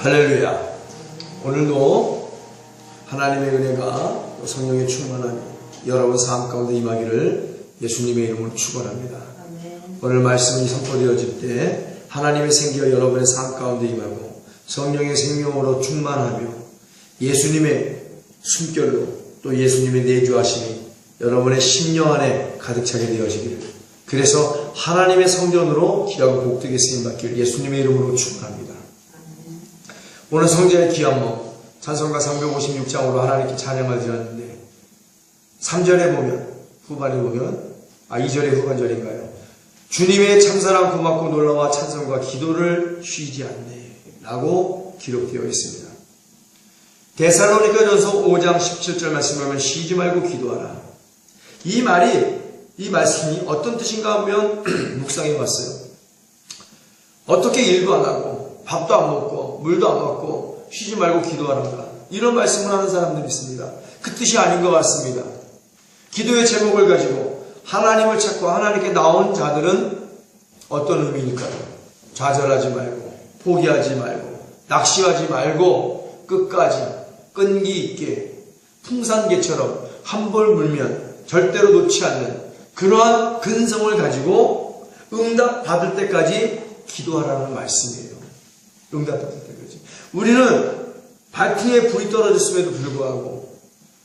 할렐루야. 오늘도 하나님의 은혜가 성령의 충만함이 여러분 삶 가운데 임하기를 예수님의 이름으로 축원합니다. 오늘 말씀이 선포되어질 때 하나님의 생기가 여러분의 삶 가운데 임하고 성령의 생명으로 충만하며 예수님의 숨결로 또 예수님의 내주하심이 여러분의 심령 안에 가득 차게 되어지기를, 그래서 하나님의 성전으로 귀하고 복되게 쓰임받기를 예수님의 이름으로 축원합니다. 오늘 성전의 귀한 몸 찬송가 356장으로 하나님께 찬양을 드렸는데 3절에 보면, 후반에 보면 2절의 후반절인가요? 주님의 참사랑 고맙고 놀라와 찬송과 기도를 쉬지 않네 라고 기록되어 있습니다. 데살로니가전서 5장 17절 말씀을 보면 쉬지 말고 기도하라. 이 말씀이 어떤 뜻인가 하면 묵상해 봤어요. 어떻게 일도 안 하고 밥도 안 먹고 물도 안 먹고 쉬지 말고 기도하는가, 이런 말씀을 하는 사람들이 있습니다. 그 뜻이 아닌 것 같습니다. 기도의 제목을 가지고 하나님을 찾고 하나님께 나온 자들은 어떤 의미일까요? 좌절하지 말고 포기하지 말고 낙심하지 말고 끝까지 끈기 있게 풍산개처럼 한 볼 물면 절대로 놓지 않는 그러한 근성을 가지고 응답 받을 때까지 기도하라는 말씀이에요. 응답 받을 때까지. 우리는 발등에 불이 떨어졌음에도 불구하고,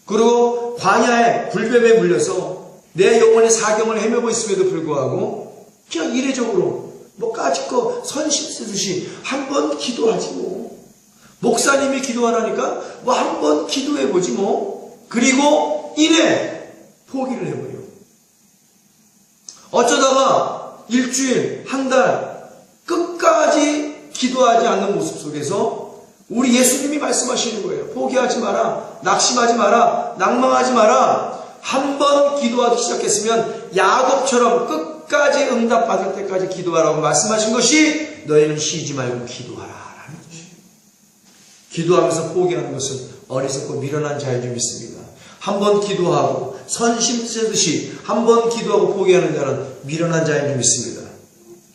그리고 광야에 불뱀에 물려서 내 영혼의 사경을 헤매고 있음에도 불구하고 그냥 이례적으로 까짓거 선심 쓰듯이 한번 기도하지 뭐. 목사님이 기도하라니까 한번 기도해보지 뭐. 그리고 이내 포기를 해버려. 어쩌다가 일주일, 한 달 끝까지 기도하지 않는 모습 속에서 우리 예수님이 말씀하시는 거예요. 포기하지 마라, 낙심하지 마라, 낭망하지 마라. 한번 기도하기 시작했으면 야곱처럼 끝까지 응답받을 때까지 기도하라고 말씀하신 것이 너희는 쉬지 말고 기도하라 라는 것이에요. 기도하면서 포기하는 것은 어리석고 미련한 자인 줄 믿습니다. 한번 기도하고 선심 쓰듯이 한번 기도하고 포기하는 자는 미련한 자인 줄 믿습니다.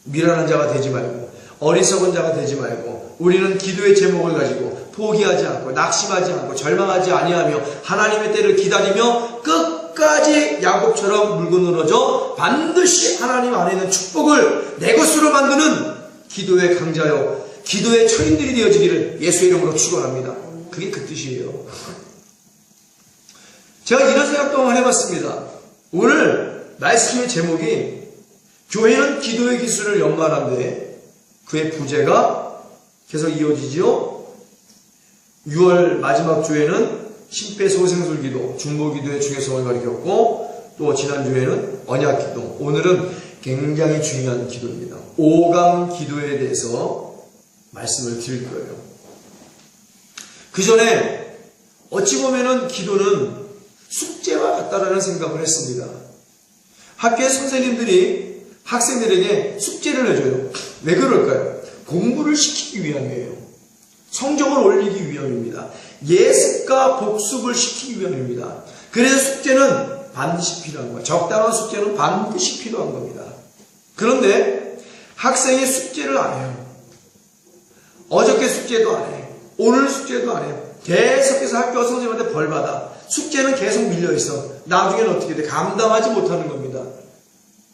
미련한 자가 되지 말고 어리석은 자가 되지 말고 우리는 기도의 제목을 가지고 포기하지 않고 낙심하지 않고 절망하지 아니하며 하나님의 때를 기다리며 끝까지 야곱처럼 물고 늘어져 반드시 하나님 안에 있는 축복을 내 것으로 만드는 기도의 강자요 기도의 처인들이 되어지기를 예수의 이름으로 축원합니다. 그게 그 뜻이에요. 제가 이런 생각 동안 해봤습니다. 오늘 말씀의 제목이 교회는 기도의 기술을 연말한데 그의 부재가 계속 이어지지요. 6월 마지막 주에는 심폐소생술 기도, 중보기도의 중요성을 가리켰고, 또 지난주에는 언약기도, 오늘은 굉장히 중요한 기도입니다. 5강 기도에 대해서 말씀을 드릴 거예요. 그 전에 어찌 보면은 기도는 숙제와 같다라는 생각을 했습니다. 학교의 선생님들이 학생들에게 숙제를 내줘요. 왜 그럴까요? 공부를 시키기 위함이에요. 성적을 올리기 위함입니다. 예습과 복습을 시키기 위함입니다. 그래서 숙제는 반드시 필요한 거예요. 적당한 숙제는 반드시 필요한 겁니다. 그런데 학생이 숙제를 안 해요. 어저께 숙제도 안 해. 오늘 숙제도 안 해요. 계속해서 학교 선생님한테 벌받아. 숙제는 계속 밀려있어. 나중에는 어떻게 돼? 감당하지 못하는 겁니다.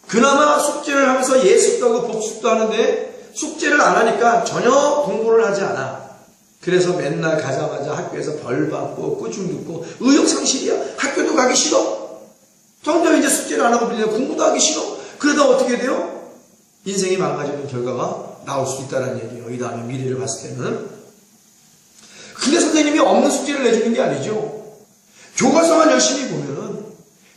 그나마 숙제를 하면서 예습도 하고 복습도 하는데 숙제를 안 하니까 전혀 공부를 하지 않아. 그래서 맨날 가자마자 학교에서 벌받고 꾸중 듣고 의욕상실이야. 학교도 가기 싫어. 점점 이제 숙제를 안 하고 밀리면 공부도 하기 싫어. 그러다 어떻게 돼요? 인생이 망가지는 결과가 나올 수 있다는 얘기예요. 이 다음에 미래를 봤을 때는. 근데 선생님이 없는 숙제를 내주는 게 아니죠. 교과서만 열심히 보면은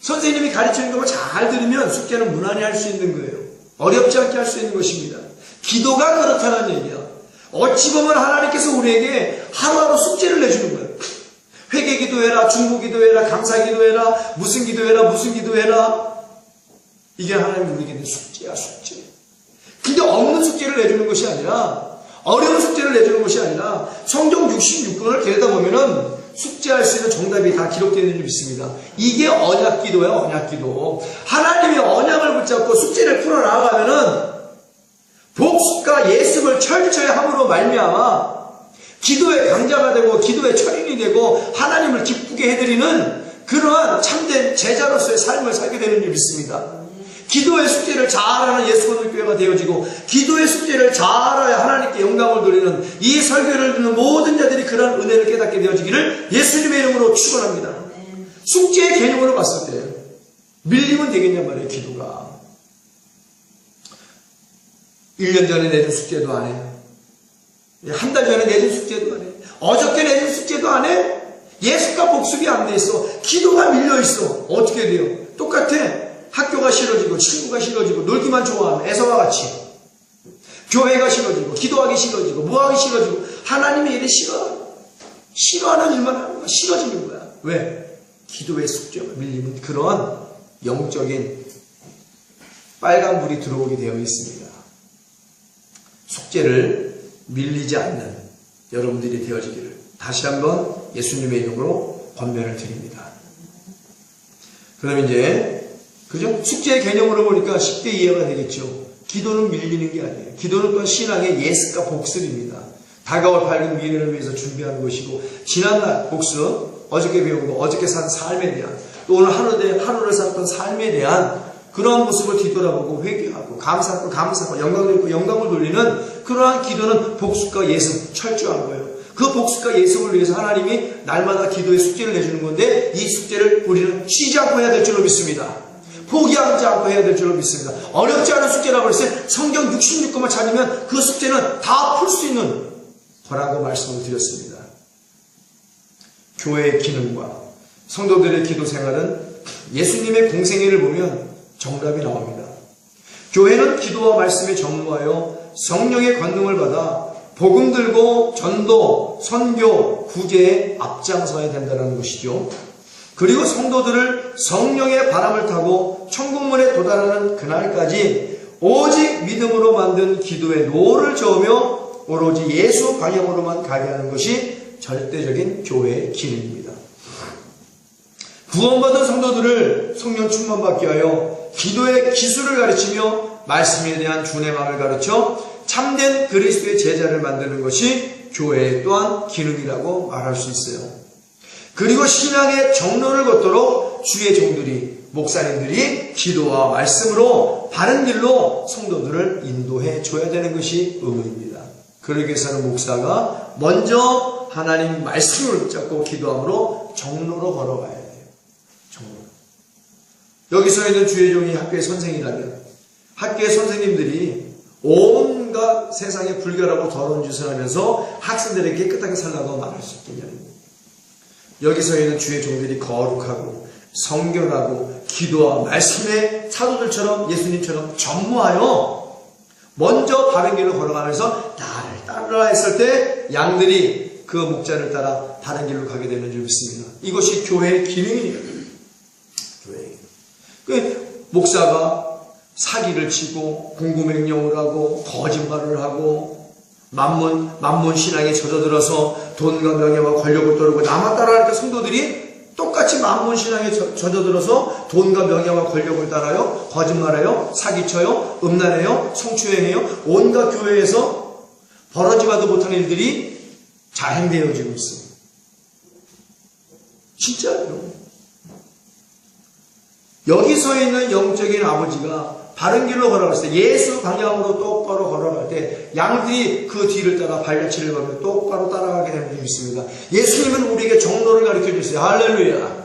선생님이 가르치는 것만 잘 들으면 숙제는 무난히 할 수 있는 거예요. 어렵지 않게 할 수 있는 것입니다. 기도가 그렇다는 얘기야. 어찌 보면 하나님께서 우리에게 하루하루 숙제를 내주는 거예요. 회개 기도해라, 중보 기도해라, 강사 기도해라, 무슨 기도해라, 무슨 기도해라. 이게 하나님 우리에게 숙제야, 숙제. 근데 없는 숙제를 내주는 것이 아니라, 어려운 숙제를 내주는 것이 아니라 성경 66권을 들여다보면은 숙제할 수 있는 정답이 다 기록되어 있는 줄 믿습니다. 이게 언약기도예요, 언약기도. 하나님의 언약을 붙잡고 숙제를 풀어나가면은 복습과 예습을 철저히 함으로 말미암아 기도의 강자가 되고 기도의 철인이 되고 하나님을 기쁘게 해드리는 그러한 참된 제자로서의 삶을 살게 되는 줄 믿습니다. 기도의 숙제를 잘하는 예수님교회가 되어지고 기도의 숙제를 잘해야 하나님께 영광을 돌리는 이 설교를 듣는 모든 자들이 그런 은혜를 깨닫게 되어지기를 예수님의 이름으로 축원합니다. 숙제의 개념으로 봤을 때 밀리면 되겠냔 말이에요. 기도가 1년 전에 내준 숙제도 안 해. 한 달 전에 내준 숙제도 안 해. 어저께 내준 숙제도 안 해. 예습과 복습이 안 돼 있어. 기도가 밀려 있어. 어떻게 돼요? 똑같아. 학교가 싫어지고 친구가 싫어지고 놀기만 좋아하는 애서와 같이 교회가 싫어지고 기도하기 싫어지고 뭐하기 싫어지고 하나님의 일이 싫어하는 일만 하는 거야. 싫어지는 거야. 왜? 기도의 숙제가 밀리면 그런 영적인 빨간불이 들어오게 되어 있습니다. 숙제를 밀리지 않는 여러분들이 되어지기를 다시 한번 예수님의 이름으로 권면을 드립니다. 그럼 이제 그죠? 숙제의 개념으로 보니까 쉽게 이해가 되겠죠. 기도는 밀리는 게 아니에요. 기도는 또한 신앙의 예습과 복습입니다. 다가올 밝은 미래를 위해서 준비하는 것이고 지난날 복습, 어저께 배운 거, 어저께 산 삶에 대한 또 오늘 하루를 살았던 삶에 대한 그러한 모습을 뒤돌아보고 회개하고 감사하고 영광을 돌리는 그러한 기도는 복습과 예습 철저한 거예요. 그 복습과 예습을 위해서 하나님이 날마다 기도의 숙제를 내주는 건데 이 숙제를 우리는 쉬지 않고 해야 될 줄로 믿습니다. 포기하지 않고 해야 될 줄로 믿습니다. 어렵지 않은 숙제라고 했어요. 성경 66권만 찾으면 그 숙제는 다 풀 수 있는 거라고 말씀을 드렸습니다. 교회의 기능과 성도들의 기도 생활은 예수님의 공생애를 보면 정답이 나옵니다. 교회는 기도와 말씀에 전무하여 성령의 권능을 받아 복음 들고 전도, 선교, 구제에 앞장서야 된다는 것이죠. 그리고 성도들을 성령의 바람을 타고 천국문에 도달하는 그날까지 오직 믿음으로 만든 기도에 노를 저으며 오로지 예수 방향으로만 가게 하는 것이 절대적인 교회의 기능입니다. 구원받은 성도들을 성령 충만받게 하여 기도의 기술을 가르치며 말씀에 대한 준행함을 가르쳐 참된 그리스도의 제자를 만드는 것이 교회의 또한 기능이라고 말할 수 있어요. 그리고 신앙의 정론을 걷도록 주의 종들이, 목사님들이 기도와 말씀으로 바른 길로 성도들을 인도해 줘야 되는 것이 의무입니다. 그러기 위해서는 목사가 먼저 하나님 말씀을 붙잡고 기도함으로 정로로 걸어가야 돼요. 정로. 여기서 있는 주의 종이 학교의 선생이라면 학교의 선생님들이 온갖 세상에 불결하고 더러운 짓을 하면서 학생들에게 깨끗하게 살라고 말할 수 있겠냐는 여기서 있는 주의 종들이 거룩하고 성결하고 기도와 말씀의 사도들처럼 예수님처럼 전무하여 먼저 바른 길로 걸어가면서 나를 따르라 했을 때 양들이 그 목자를 따라 바른 길로 가게 되는 줄 믿습니다. 이것이 교회의 기능이에요. 그 목사가 사기를 치고 공구맹령을 하고 거짓말을 하고 만문 신앙에 젖어들어서 돈과 명예와 권력을 떠르고 나만 따라하니까 성도들이 똑같이 만문 신앙에 젖어들어서 돈과 명예와 권력을 따라요, 거짓말해요, 사기쳐요, 음란해요, 성추행해요. 온갖 교회에서 벌어지지도 못한 일들이 자행되어지고 있습니다. 진짜요. 여기서 있는 영적인 아버지가 바른 길로 걸어갈 때 예수 방향으로 똑바로 걸어갈 때 양들이 그 뒤를 따라 발자취를 걸며 똑바로 따라가게 되는 줄 믿습니다. 예수님은 우리에게 정로를 가르쳐 주세요. 할렐루야.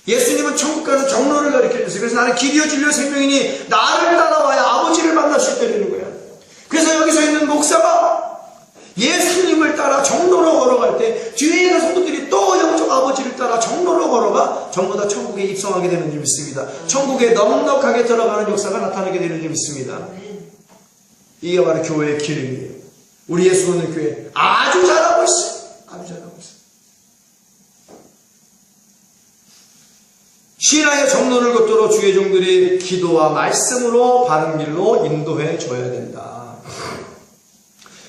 예수님은 천국 가는 정로를 가르쳐 주세요. 그래서 나는 길이요 진리요 생명이니 나를 따라와야 아버지를 만날 수 있다는 거예요. 그래서 여기서 있는 목사가 예수님을 따라 정로로 걸어갈 때 뒤에 있는 성도들이 또 영적 아버지를 따라 정로로 걸어가 전부 다 천국에 입성하게 되는 줄 믿습니다. 천국에 넉넉하게 들어가는 역사가 나타나게 되는 줄 믿습니다. 이게 바로 교회의 기능이에요. 우리 예수 믿는 교회 아주 잘하고 있어요. 아주 잘하고 있어요. 신앙의 정론을 걷도록 주의 종들이 기도와 말씀으로 바른 길로 인도해 줘야 된다.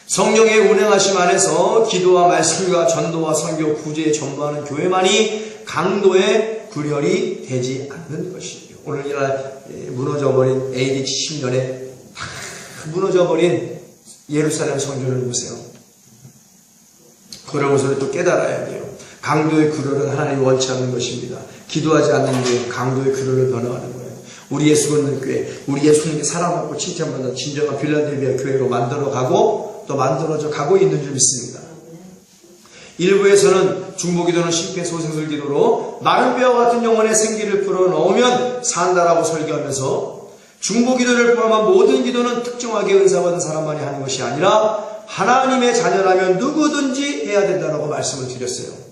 성령의 운행하심 안에서 기도와 말씀과 전도와 선교, 구제에 전무하는 교회만이 강도의 굴혈이 되지 않는 것이죠. 오늘날 무너져버린 AD 70년에 무너져버린 예루살렘 성전을 보세요. 그러고서 또 깨달아야 돼요. 강도의 그릇은 하나님이 원치 않는 것입니다. 기도하지 않는 게 강도의 그릇을 변화하는 거예요. 우리 예수 믿는 교회, 우리 예수님께 사랑받고 칭찬받는 진정한 빌라델비아 교회로 만들어가고 또 만들어져 가고 있는 줄 믿습니다. 일부에서는 중보기도는 심폐소생술 기도로 마른 뼈와 같은 영혼의 생기를 불어넣으면 산다라고 설교하면서 중보기도를 포함한 모든 기도는 특정하게 은사받은 사람만이 하는 것이 아니라 하나님의 자녀라면 누구든지 해야 된다고 말씀을 드렸어요.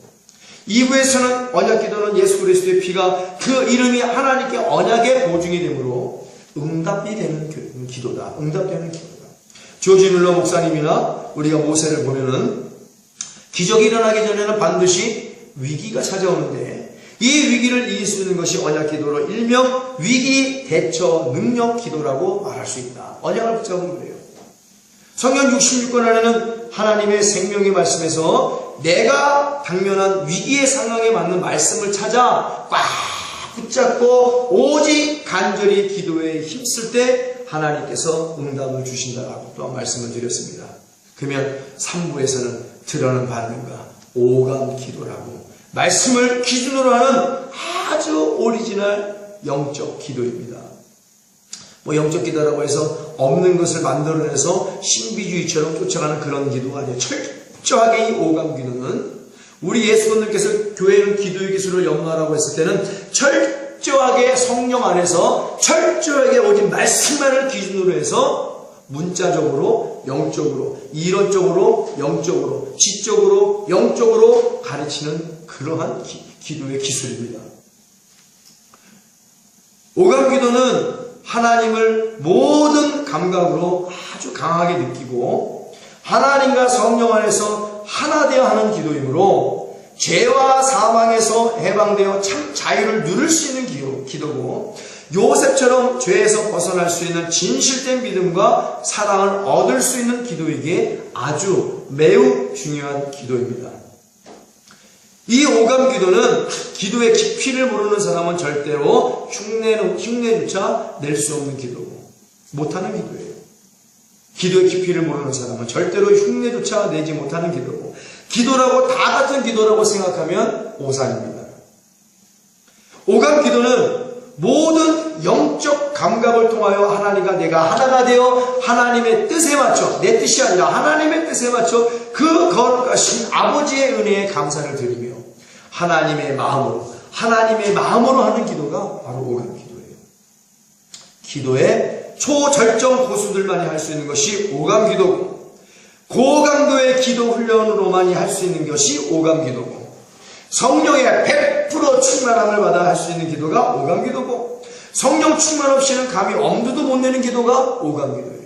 2부에서는 언약기도는 예수 그리스도의 피가 그 이름이 하나님께 언약의 보증이 되므로 응답이 되는 기도다. 응답되는 기도다. 조지 뮬러 목사님이나 우리가 모세를 보면은 기적이 일어나기 전에는 반드시 위기가 찾아오는데 이 위기를 이길 수 있는 것이 언약기도로 일명 위기 대처 능력 기도라고 말할 수 있다. 언약을 붙잡은 거예요. 성경 66권 안에는 하나님의 생명의 말씀에서 내가 당면한 위기의 상황에 맞는 말씀을 찾아 꽉 붙잡고 오직 간절히 기도에 힘쓸 때 하나님께서 응답을 주신다라고 또한 말씀을 드렸습니다. 그러면 3부에서는 들어는 받는가 오감 기도라고 말씀을 기준으로 하는 아주 오리지널 영적 기도입니다. 영적 기도라고 해서 없는 것을 만들어내서 신비주의처럼 쫓아가는 그런 기도가 아니에요. 철저하게 이 오감 기도는 우리 예수님께서 교회는 기도의 기술을 연마하라고 했을 때는 철저하게 성령 안에서 철저하게 오직 말씀만을 기준으로 해서 문자적으로, 영적으로, 이론적으로, 영적으로, 지적으로, 영적으로 가르치는 그러한 기도의 기술입니다. 오감 기도는 하나님을 모든 감각으로 아주 강하게 느끼고 하나님과 성령 안에서 하나 되어 하는 기도이므로 죄와 사망에서 해방되어 참 자유를 누릴 수 있는 기도고 요셉처럼 죄에서 벗어날 수 있는 진실된 믿음과 사랑을 얻을 수 있는 기도이기에 아주 매우 중요한 기도입니다. 이 오감 기도는 기도의 깊이를 모르는 사람은 절대로 흉내조차 낼 수 없는 기도고 못하는 기도예요. 기도의 깊이를 모르는 사람은 절대로 흉내조차 내지 못하는 기도고 기도라고 다 같은 기도라고 생각하면 오산입니다. 오감 기도는 모든 영적 감각을 통하여 하나님과 내가 하나가 되어 하나님의 뜻에 맞춰 내 뜻이 아니라 하나님의 뜻에 맞춰 그 거룩하신 아버지의 은혜에 감사를 드리며 하나님의 마음으로 하는 기도가 바로 오감 기도예요. 기도의 초절정 고수들만이 할 수 있는 것이 오감 기도고 고강도의 기도 훈련으로만이 할 수 있는 것이 오감 기도고 성령의 100% 충만함을 받아 할 수 있는 기도가 오감 기도고 성령 충만 없이는 감히 엄두도 못 내는 기도가 오감 기도예요.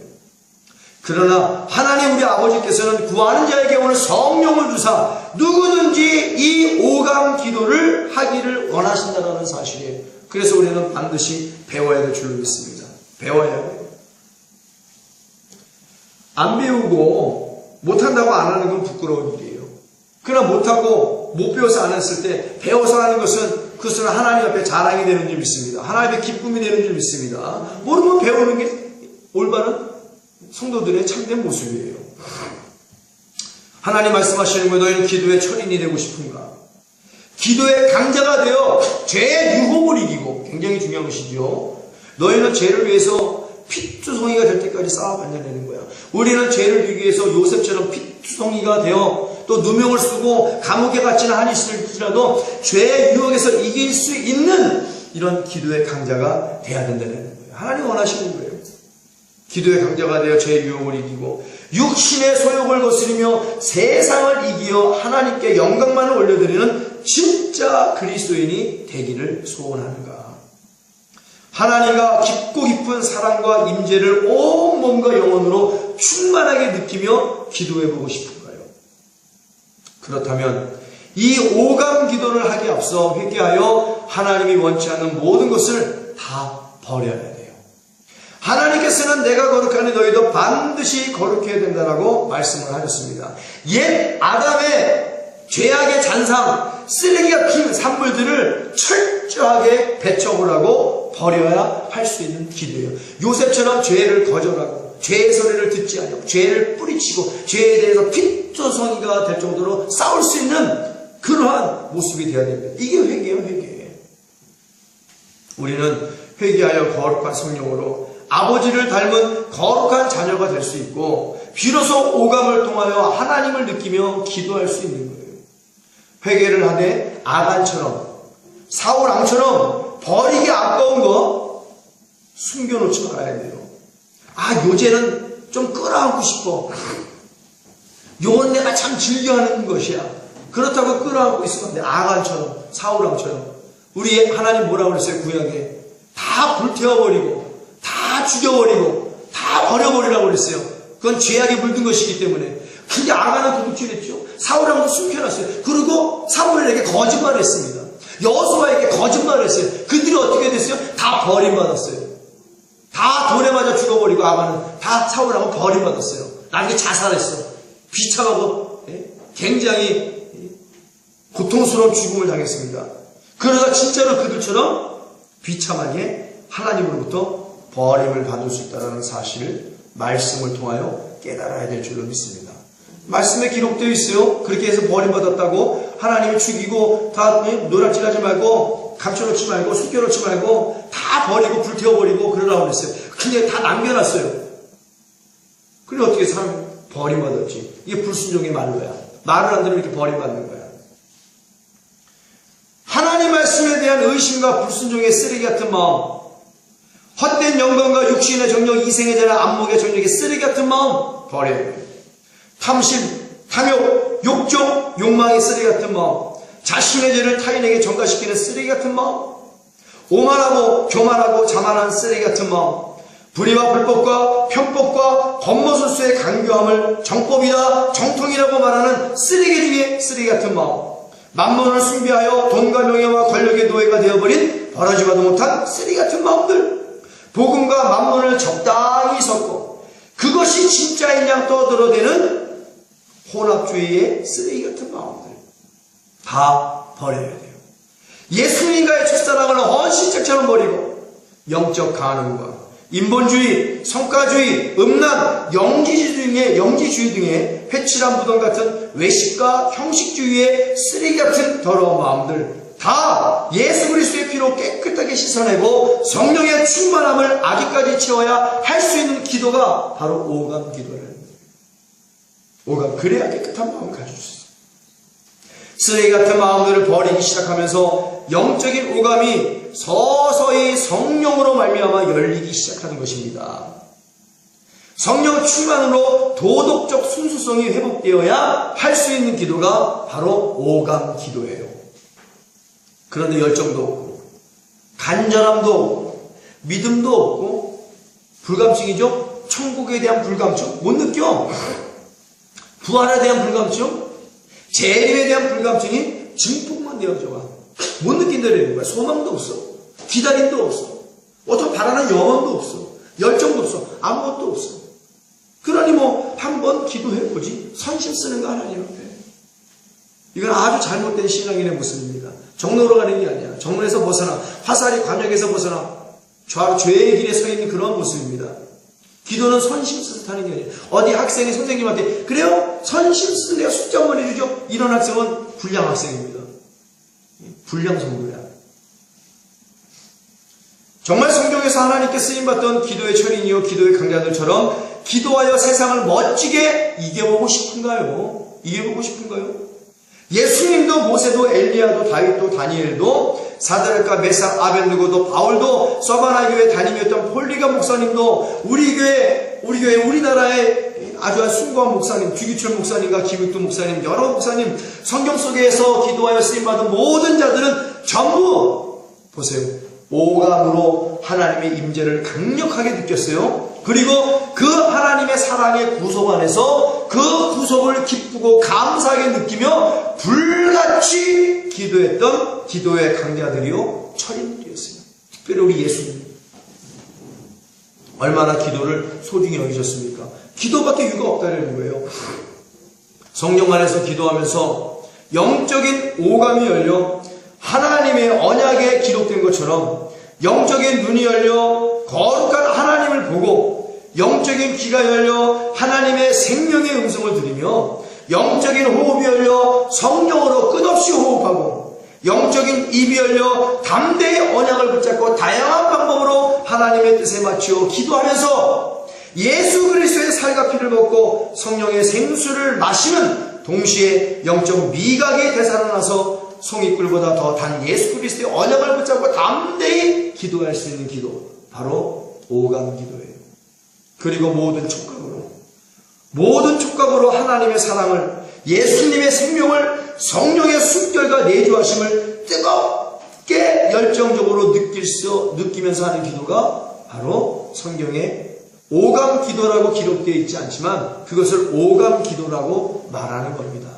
그러나 하나님 우리 아버지께서는 구하는 자에게 오늘 성령을 주사 누구든지 이 오감 기도를 하기를 원하신다는 사실이에요. 그래서 우리는 반드시 배워야 될 줄로 믿습니다. 배워야 해요. 안 배우고 못한다고 안 하는 건 부끄러운 일이에요. 그러나 못하고 못 배워서 안 했을 때 배워서 하는 것은 그것은 하나님 앞에 자랑이 되는 줄 믿습니다. 하나님 앞에 기쁨이 되는 줄 믿습니다. 모르면 배우는 게 올바른 성도들의 참된 모습이에요. 하나님 말씀하시는 거예요. 너희는 기도의 철인이 되고 싶은가? 기도의 강자가 되어 죄의 유혹을 이기고 굉장히 중요한 것이죠. 너희는 죄를 위해서 피투성이가 될 때까지 싸워 반려내는 거야. 우리는 죄를 이기기 위해서 요셉처럼 피투성이가 되어 또 누명을 쓰고 감옥에 갇히는 한이 있을지라도 죄의 유혹에서 이길 수 있는 이런 기도의 강자가 돼야 된다는 거예요. 하나님 원하시는 거예요. 기도의 강자가 되어 죄의 유혹을 이기고 육신의 소욕을 거스르며 세상을 이기어 하나님께 영광만을 올려드리는 진짜 그리스도인이 되기를 소원하는가? 하나님과 깊고 깊은 사랑과 임재를 온 몸과 영혼으로 충만하게 느끼며 기도해보고 싶은가요? 그렇다면 이 오감 기도를 하기에 앞서 회개하여 하나님이 원치 않는 모든 것을 다 버려야 돼요. 하나님께서는 내가 거룩하니 너희도 반드시 거룩해야 된다라고 말씀을 하셨습니다. 옛 아담의 죄악의 잔상, 쓰레기 같은 산물들을 철저하게 배척을 하고 버려야 할 수 있는 기도예요. 요셉처럼 죄를 거절하고 죄의 소리를 듣지 아니하고 죄를 뿌리치고 죄에 대해서 핏조성이가 될 정도로 싸울 수 있는 그러한 모습이 되어야 됩니다. 이게 회개예요, 회개. 우리는 회개하여 거룩한 성령으로 아버지를 닮은 거룩한 자녀가 될 수 있고 비로소 오감을 통하여 하나님을 느끼며 기도할 수 있는 거예요. 회개를 하되 아간처럼 사울 왕처럼 버리기 아까운 거 숨겨놓지 말아야 돼요. 아, 요새는 좀 끌어안고 싶어. 요건 내가 참 즐겨하는 것이야. 그렇다고 끌어안고 있으면 안 돼. 아간처럼 사울 왕처럼. 우리 하나님 뭐라고 그랬어요? 구약에 다 불태워버리고 다 죽여버리고 다 버려버리라고 그랬어요. 그건 죄악에 물든 것이기 때문에. 근데 아간은 도둑질했죠. 사울 왕도 숨겨놨어요. 그리고 사무엘에게 거짓말을 했습니다. 여호수아에게 거짓말을 했어요. 그들이 어떻게 됐어요? 다 버림받았어요. 다 돌에 맞아 죽어버리고 아간은 다 사울 왕은 버림받았어요. 나중에 자살했어. 비참하고 굉장히 고통스러운 죽음을 당했습니다. 그러다 진짜로 그들처럼 비참하게 하나님으로부터 버림을 받을 수 있다는 사실을 말씀을 통하여 깨달아야 될 줄로 믿습니다. 말씀에 기록되어 있어요. 그렇게 해서 버림받았다고 하나님이 죽이고 다 노략질하지 말고 감춰놓지 말고 숨겨놓지 말고 다 버리고 불태워버리고 그러라고 그랬어요. 근데 다 남겨놨어요. 그래 어떻게 사람 버림받았지? 이게 불순종의 말로야. 말을 안 들으면 이렇게 버림받는 거야. 하나님 말씀에 대한 의심과 불순종의 쓰레기 같은 마음, 헛된 영광과 육신의 정욕, 이생의 자나 안목의 정욕의 쓰레기 같은 마음 버려야 돼요. 탐심, 탐욕, 욕정, 욕망의 쓰레기 같은 마음, 자신의 죄를 타인에게 전가시키는 쓰레기 같은 마음, 오만하고 교만하고 자만한 쓰레기 같은 마음, 불의와 불법과 편법과 겉모술수의 강교함을 정법이다 정통이라고 말하는 쓰레기 중에 쓰레기 같은 마음, 만mon을 숭배하여 돈과 명예와 권력의 노예가 되어버린 벌어지지도 못한 쓰레기 같은 마음들, 복음과 만몬을 적당히 섞고 그것이 진짜인 양 떠들어대는 혼합주의의 쓰레기 같은 마음들 다 버려야 돼요. 예수님과의 첫사랑을 헌신짝처럼 버리고 영적 간음과 인본주의, 성과주의, 음란, 영지주의 등의 회칠한 무덤 같은 외식과 형식주의의 쓰레기 같은 더러운 마음들 다 예수 그리스도의 피로 깨끗하게 씻어내고 성령의 충만함을 아기까지 채워야 할 수 있는 기도가 바로 오감 기도를. 오감, 그래야 깨끗한 마음을 가질 수 있어요. 쓰레기 같은 마음들을 버리기 시작하면서 영적인 오감이 서서히 성령으로 말미암아 열리기 시작하는 것입니다. 성령 충만으로 도덕적 순수성이 회복되어야 할 수 있는 기도가 바로 오감 기도예요. 그런데 열정도 없고 간절함도 없고 믿음도 없고 불감증이죠. 천국에 대한 불감증 못 느껴. 부활에 대한 불감증, 재림에 대한 불감증이 증폭만 되어져가 못 느낀다는 거야. 소망도 없어, 기다림도 없어, 어떤 바라는 영혼도 없어, 열정도 없어, 아무것도 없어. 그러니 뭐 한번 기도해보지, 선심 쓰는 거 하나님 앞에. 이건 아주 잘못된 신앙인의 모습입니다. 정로로 가는 게 아니야. 정로에서 벗어나 화살이 관역에서 벗어나 죄의 길에 서 있는 그런 모습입니다. 기도는 선심 써서 하는 게 아니에요. 어디 학생이 선생님한테 그래요? 선심 쓰서 내가 숙제 한번 해주죠. 이런 학생은 불량 학생입니다. 불량 성도야. 정말 성경에서 하나님께 쓰임받던 기도의 철인이요 기도의 강자들처럼 기도하여 세상을 멋지게 이겨보고 싶은가요? 이겨보고 싶은가요? 예수님도 모세도 엘리야도 다윗도 다니엘도 사드락과 메삭 아벤느고도 바울도 서바나 교회 담임이었던 폴리가 목사님도 우리 교회 우리나라의 아주 숭고한 목사님 주기철 목사님과 김익두 목사님 여러 목사님 성경 속에서 기도하여 쓰임받은 모든 자들은 전부 보세요. 오감으로 하나님의 임재를 강력하게 느꼈어요. 그리고 그 하나님의 사랑의 구속 안에서 그 구속을 기쁘고 감사하게 느끼며 불같이 기도했던 기도의 강자들이요 철인들이었어요. 특별히 우리 예수님 얼마나 기도를 소중히 여기셨습니까? 기도밖에 유가 없다는 거예요. 성령 안에서 기도하면서 영적인 오감이 열려 하나님의 언약에 기록된 것처럼 영적인 눈이 열려 거룩한 하나님을 보고 영적인 귀가 열려 하나님의 생명의 음성을 들으며 영적인 호흡이 열려 성령으로 끝없이 호흡하고 영적인 입이 열려 담대히 언약을 붙잡고 다양한 방법으로 하나님의 뜻에 맞추어 기도하면서 예수 그리스도의 살과 피를 먹고 성령의 생수를 마시는 동시에 영적 미각이 되살아나서 송이꿀보다 더 단 예수 그리스도의 언약을 붙잡고 담대히 기도할 수 있는 기도, 바로 오감 기도예요. 그리고 모든 촉각으로 하나님의 사랑을, 예수님의 생명을, 성령의 숨결과 내주하심을 뜨겁게 열정적으로 느끼면서 하는 기도가 바로 성경에 오감 기도라고 기록되어 있지 않지만 그것을 오감 기도라고 말하는 겁니다.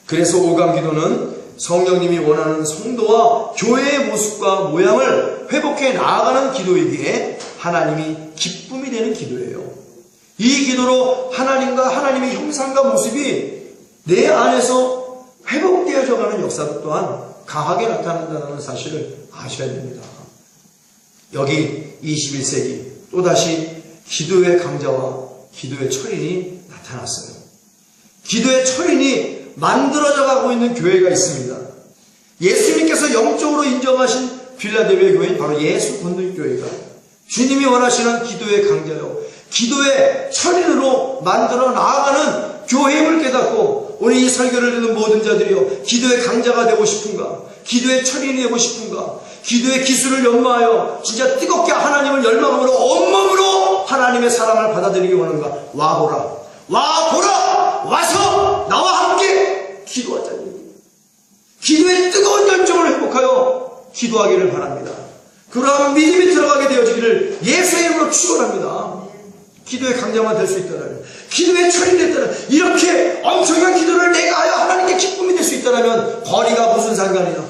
그래서 오감 기도는 성령님이 원하는 성도와 교회의 모습과 모양을 회복해 나아가는 기도이기에 하나님이 기쁨이 되는 기도예요. 이 기도로 하나님과 하나님의 형상과 모습이 내 안에서 회복되어져 가는 역사도 또한 강하게 나타난다는 사실을 아셔야 됩니다. 여기 21세기 또다시 기도의 강자와 기도의 철인이 나타났어요. 기도의 철인이 만들어져 가고 있는 교회가 있습니다. 예수님께서 영적으로 인정하신 빌라델비아 교회는 바로 예수 권능교회가 주님이 원하시는 기도의 강자요, 기도의 철인으로 만들어 나아가는 교회임을 깨닫고 우리 이 설교를 듣는 모든 자들이요, 기도의 강자가 되고 싶은가? 기도의 철인이 되고 싶은가? 기도의 기술을 연마하여 진짜 뜨겁게 하나님을 열망으로 온몸으로 하나님의 사랑을 받아들이기 원하는가? 와보라, 와보라, 와서 나와 함께 기도하자는 얘기예요. 기도의 뜨거운 열정을 회복하여 기도하기를 바랍니다. 그러한 믿음이 들어가게 되어지기를 예수의 이름으로 축원합니다. 기도의 강자만 될 수 있다면, 기도의 철이 됐다면, 이렇게 엄청난 기도를 내가 하여 하나님께 기쁨이 될 수 있다면 거리가 무슨 상관이야?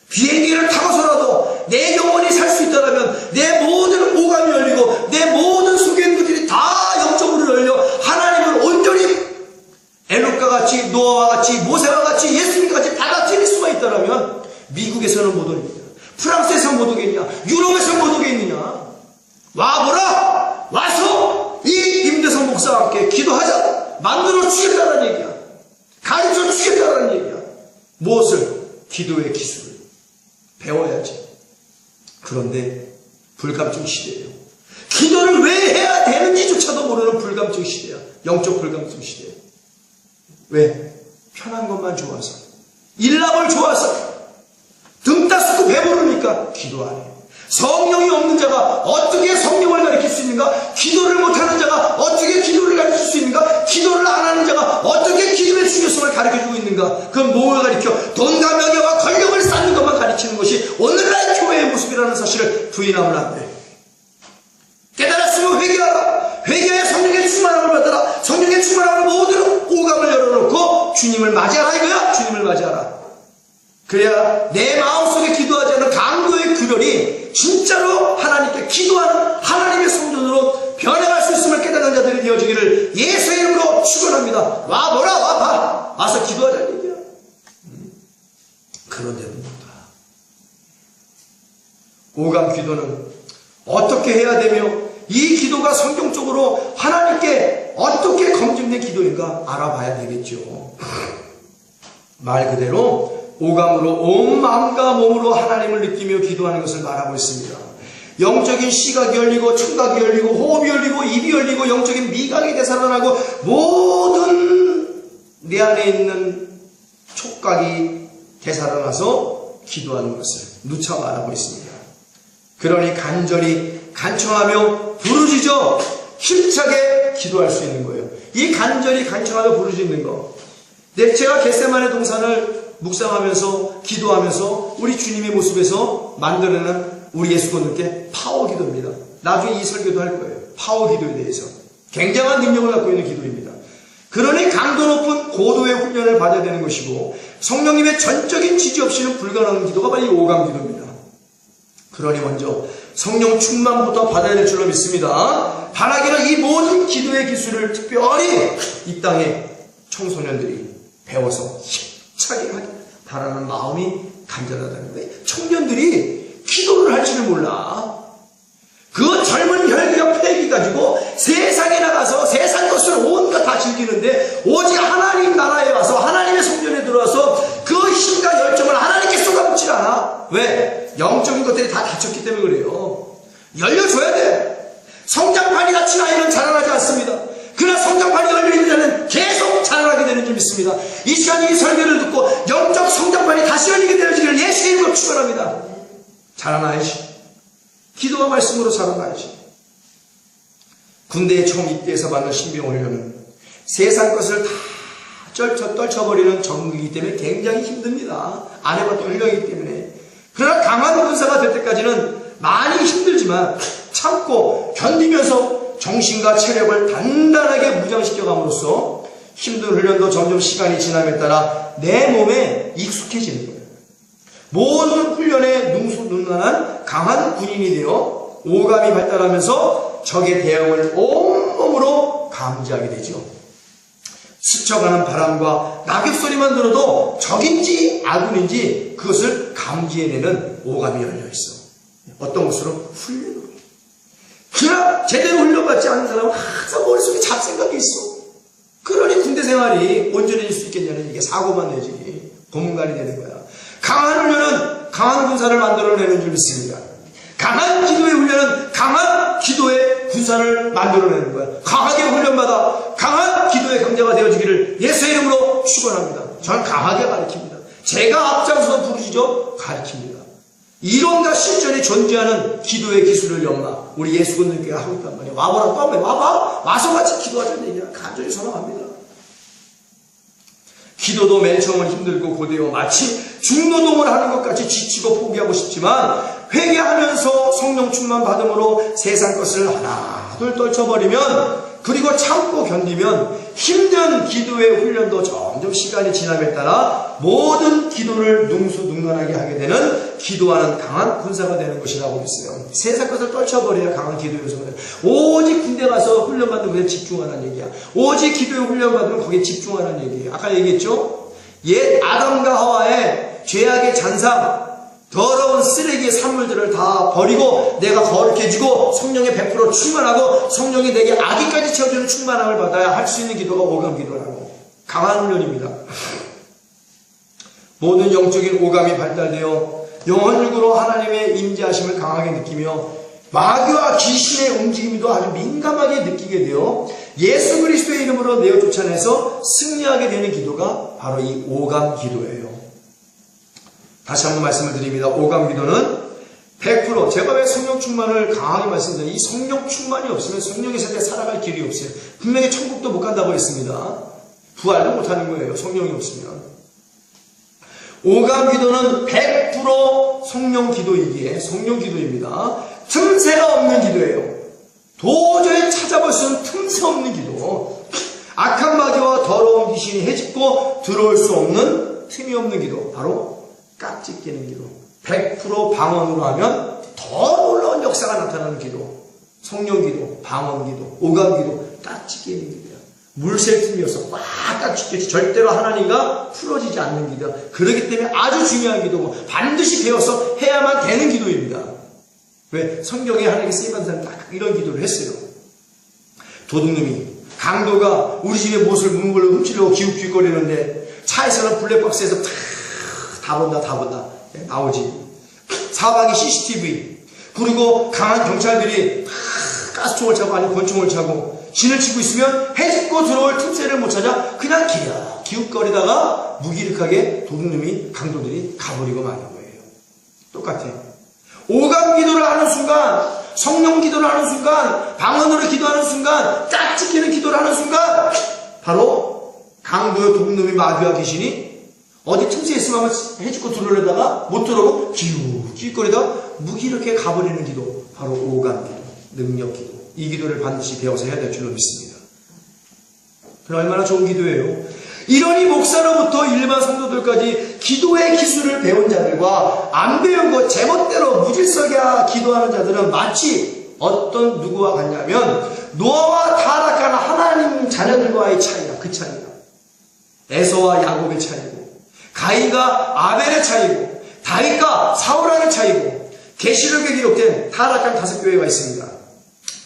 비행기를 타고서라도 내 영혼이 살 수 있다면 내 모든 오감이 열리고 내 모든 속에 있는 것들이 다 영적으로 열려 하나님을 온전히 에녹과 같이, 노아와 같이, 모세와 같이, 예수님과 같이 받아들일 수가 있다면 미국에서는 못 오겠냐? 프랑스에서는 못 오겠냐? 유럽에서는 못 오겠느냐? 와보라! 와서 이 임대성 목사와 함께 기도하자! 만들어 주겠다는 얘기야. 가르쳐 주겠다는 얘기야. 무엇을? 기도의 기술을 배워야지. 그런데 불감증 시대예요. 기도를 왜 해야 되는지조차도 모르는 불감증 시대야. 영적 불감증 시대야. 왜? 편한 것만 좋아서, 일락을 좋아서, 등 따스고 배부르니까 기도 안 해. 성령이 없는 자가 어떻게 성령을 가르칠 수 있는가? 기도를 못하는 자가 어떻게 기도를 가르칠 수 있는가? 기도를 안 하는 자가 어떻게 기도의 중요성을 가르쳐주고 있는가? 그건 뭘 가르쳐? 돈과 명예와 권력을 쌓는 것만 가르치는 것이 오늘날 교회의 모습이라는 사실을 부인하면 안 돼. 깨달았으면 회개하라. 회개하여 성령의 충만함을 받아라. 성령의 충만함을 모든 오감을 열어놓고 주님을 맞이하라 이거야. 주님을 맞이하라. 그래야 내 마음속에 기도하지 않는 강도의 그별이 진짜로 하나님께 기도하는 하나님의 성전으로 변해갈 수 있음을 깨닫는 자들이 되어지기를 예수의 이름으로 축원합니다. 와보라, 와봐. 와서 기도하자는 얘기야. 그런데도 뭔가 오감 기도는 어떻게 해야 되며 이 기도가 성경적으로 하나님께 어떻게 검증된 기도인가 알아봐야 되겠죠. 말 그대로 오감으로 온 마음과 몸으로 하나님을 느끼며 기도하는 것을 말하고 있습니다. 영적인 시각이 열리고 청각이 열리고 호흡이 열리고 입이 열리고 영적인 미각이 되살아나고 모든 내 안에 있는 촉각이 되살아나서 기도하는 것을 누차 말하고 있습니다. 그러니 간절히 간청하며 부르짖어 힘차게 기도할 수 있는 거예요. 이 간절히 간청하며 부르짖는 거, 제가 겟세마네 동산을 묵상하면서 기도하면서 우리 주님의 모습에서 만들어내는 우리 예수 권능께 파워 기도입니다. 나중에 이 설교도 할 거예요. 파워 기도에 대해서 굉장한 능력을 갖고 있는 기도입니다. 그러니 강도 높은 고도의 훈련을 받아야 되는 것이고 성령님의 전적인 지지 없이는 불가능한 기도가 바로 이 오감 기도입니다. 그러니 먼저 성령 충만부터 받아야 될 줄로 믿습니다. 바라기는 이 모든 기도의 기술을 특별히 이 땅의 청소년들이 배워서 힘차게 하기 바라는 마음이 간절하다는 거예요. 청년들이 기도를 할 줄을 몰라. 그 젊은 혈기가 가지고 세상에 나가서 세상 것을 온갖 다 즐기는데 오직 하나님 나라에 와서 하나님의 성전에 들어와서 그 힘과 열정을 하나님께 쏟아붓질 않아. 왜? 영적인 것들이 다 닫혔기 때문에 그래요. 열려줘야 돼. 성장판이 닫힌 아이는 자라나지 않습니다. 그러나 성장판이 열려있는 자는 계속 자라나게 되는 줄 믿습니다. 이 시간 이 설교를 듣고 영적 성장판이 다시 열리게 되어지기를 예수의 이름으로 축원합니다. 자라나야지. 기도와 말씀으로 자라나야지. 군대에 처음 입대해서 받는 신병 훈련은 세상 것을 다 떨쳐버리는 전국이기 때문에 굉장히 힘듭니다. 안 해봤던 훈련이기 때문에. 그러나 강한 군사가 될 때까지는 많이 힘들지만 참고 견디면서 정신과 체력을 단단하게 무장시켜감으로써 힘든 훈련도 점점 시간이 지남에 따라 내 몸에 익숙해지는 거예요. 모든 훈련에 능수능란한 강한 군인이 되어 오감이 발달하면서 적의 대응을 온몸으로 감지하게 되죠. 스쳐가는 바람과 낙엽 소리만 들어도 적인지 아군인지 그것을 감지해내는 오감이 열려있어. 어떤 것으로? 훈련으로. 그러나 제대로 훈련받지 않은 사람은 항상 머릿속에 잡생각이 있어. 그러니 군대 생활이 온전해질 수 있겠냐는 이게 사고만 내지 고문관이 되는 거야. 강한 훈련은 강한 군사를 만들어내는 줄 믿습니다. 강한 기도의 훈련은 강한 기도의 군사를 만들어내는 거야. 강하게 훈련받아 강한 기도의 강자가 되어지기를 예수의 이름으로 축원합니다. 저는 강하게 가르칩니다. 제가 앞장서서 부르짖어 가르칩니다. 이론과 실전이 존재하는 기도의 기술을 연마 우리 예수군들께 하고 있단 말이에요. 와보라 또 한번 와봐 와서 같이 기도하자는 얘기야. 간절히 선언합니다. 기도도 맨 처음은 힘들고 고되어 마치 중노동을 하는 것 같이 지치고 포기하고 싶지만 회개하면서 성령 충만 받음으로 세상 것을 하나 둘 떨쳐버리면 그리고 참고 견디면 힘든 기도의 훈련도 점점 시간이 지남에 따라 모든 기도를 능수능란하게 하게 되는 기도하는 강한 군사가 되는 것이라고 했어요. 세상 것을 떨쳐버려야 강한 기도 요소가 돼요. 오직 군대 가서 훈련받는 것에 집중하라는 얘기야. 오직 기도에 훈련받으면 거기에 집중하라는 얘기예요. 아까 얘기했죠? 옛 아담과 하와의 죄악의 잔상 더러운 쓰레기의 산물들을 다 버리고 내가 거룩해지고 성령의 100% 충만하고 성령이 내게 아기까지 채워주는 충만함을 받아야 할 수 있는 기도가 오감 기도라고. 강한 훈련입니다. 모든 영적인 오감이 발달되어 영혼육으로 하나님의 임재하심을 강하게 느끼며 마귀와 귀신의 움직임도 아주 민감하게 느끼게 되어 예수 그리스도의 이름으로 내어 쫓아내서 승리하게 되는 기도가 바로 이 오감 기도예요. 다시 한번 말씀을 드립니다. 오감 기도는 100% 제가 왜 성령 충만을 강하게 말씀드려요? 이 성령 충만이 없으면 성령의 세대에 살아갈 길이 없어요. 분명히 천국도 못 간다고 했습니다. 부활도 못하는 거예요. 성령이 없으면. 오감 기도는 100% 성령 기도이기에 성령 기도입니다. 틈새가 없는 기도예요. 도저히 찾아볼 수 없는 틈새 없는 기도. 악한 마귀와 더러운 귀신이 해집고 들어올 수 없는 틈이 없는 기도. 바로 깍지 끼는 기도. 100% 방언으로 하면 더 놀라운 역사가 나타나는 기도. 성령 기도, 방언 기도, 오감 기도, 깍지 끼는 기도야. 물샐 틈이어서 꽉 깍지 끼지 절대로 하나님과 풀어지지 않는 기도야. 그렇기 때문에 아주 중요한 기도고 반드시 배워서 해야만 되는 기도입니다. 왜? 성경에 하나님께 쓰임받은 사람이 딱 이런 기도를 했어요. 도둑놈이 강도가 우리 집에 무엇을 문물을 훔치려고 기웃기웃거리는데 차에서는 블랙박스에서 다 본다 나오지. 사방에 CCTV 그리고 강한 경찰들이 가스총을 차고 아니면 권총을 차고 진을 치고 있으면 해집고 들어올 틈새를 못 찾아 그냥 기웃거리다가 무기력하게 도둑놈이 강도들이 가버리고 마는 거예요. 똑같아. 오감 기도를 하는 순간 성령 기도를 하는 순간 방언으로 기도하는 순간 깍지 끼는 기도를 하는 순간 바로 강도의 도둑놈이 마귀와 귀신이 어디 틈새에 있으면 해집고 들어오려다가 못 들어오고 기웃거리다가 무기력하게 가버리는 기도 바로 오감 기도, 능력 기도. 이 기도를 반드시 배워서 해야 될 줄로 믿습니다. 그럼 얼마나 좋은 기도예요. 이러니 목사로부터 일반 성도들까지 기도의 기술을 배운 자들과 안 배운 것 제멋대로 무질서하게 기도하는 자들은 마치 어떤 누구와 같냐면 노아와 타락한 하나님 자녀들과의 차이야. 그 차이야. 에서와 야곱의 차이고 가인과 아벨의 차이고 다윗과 사울의 차이고 계시록에 기록된 타락한 5 교회가 있습니다.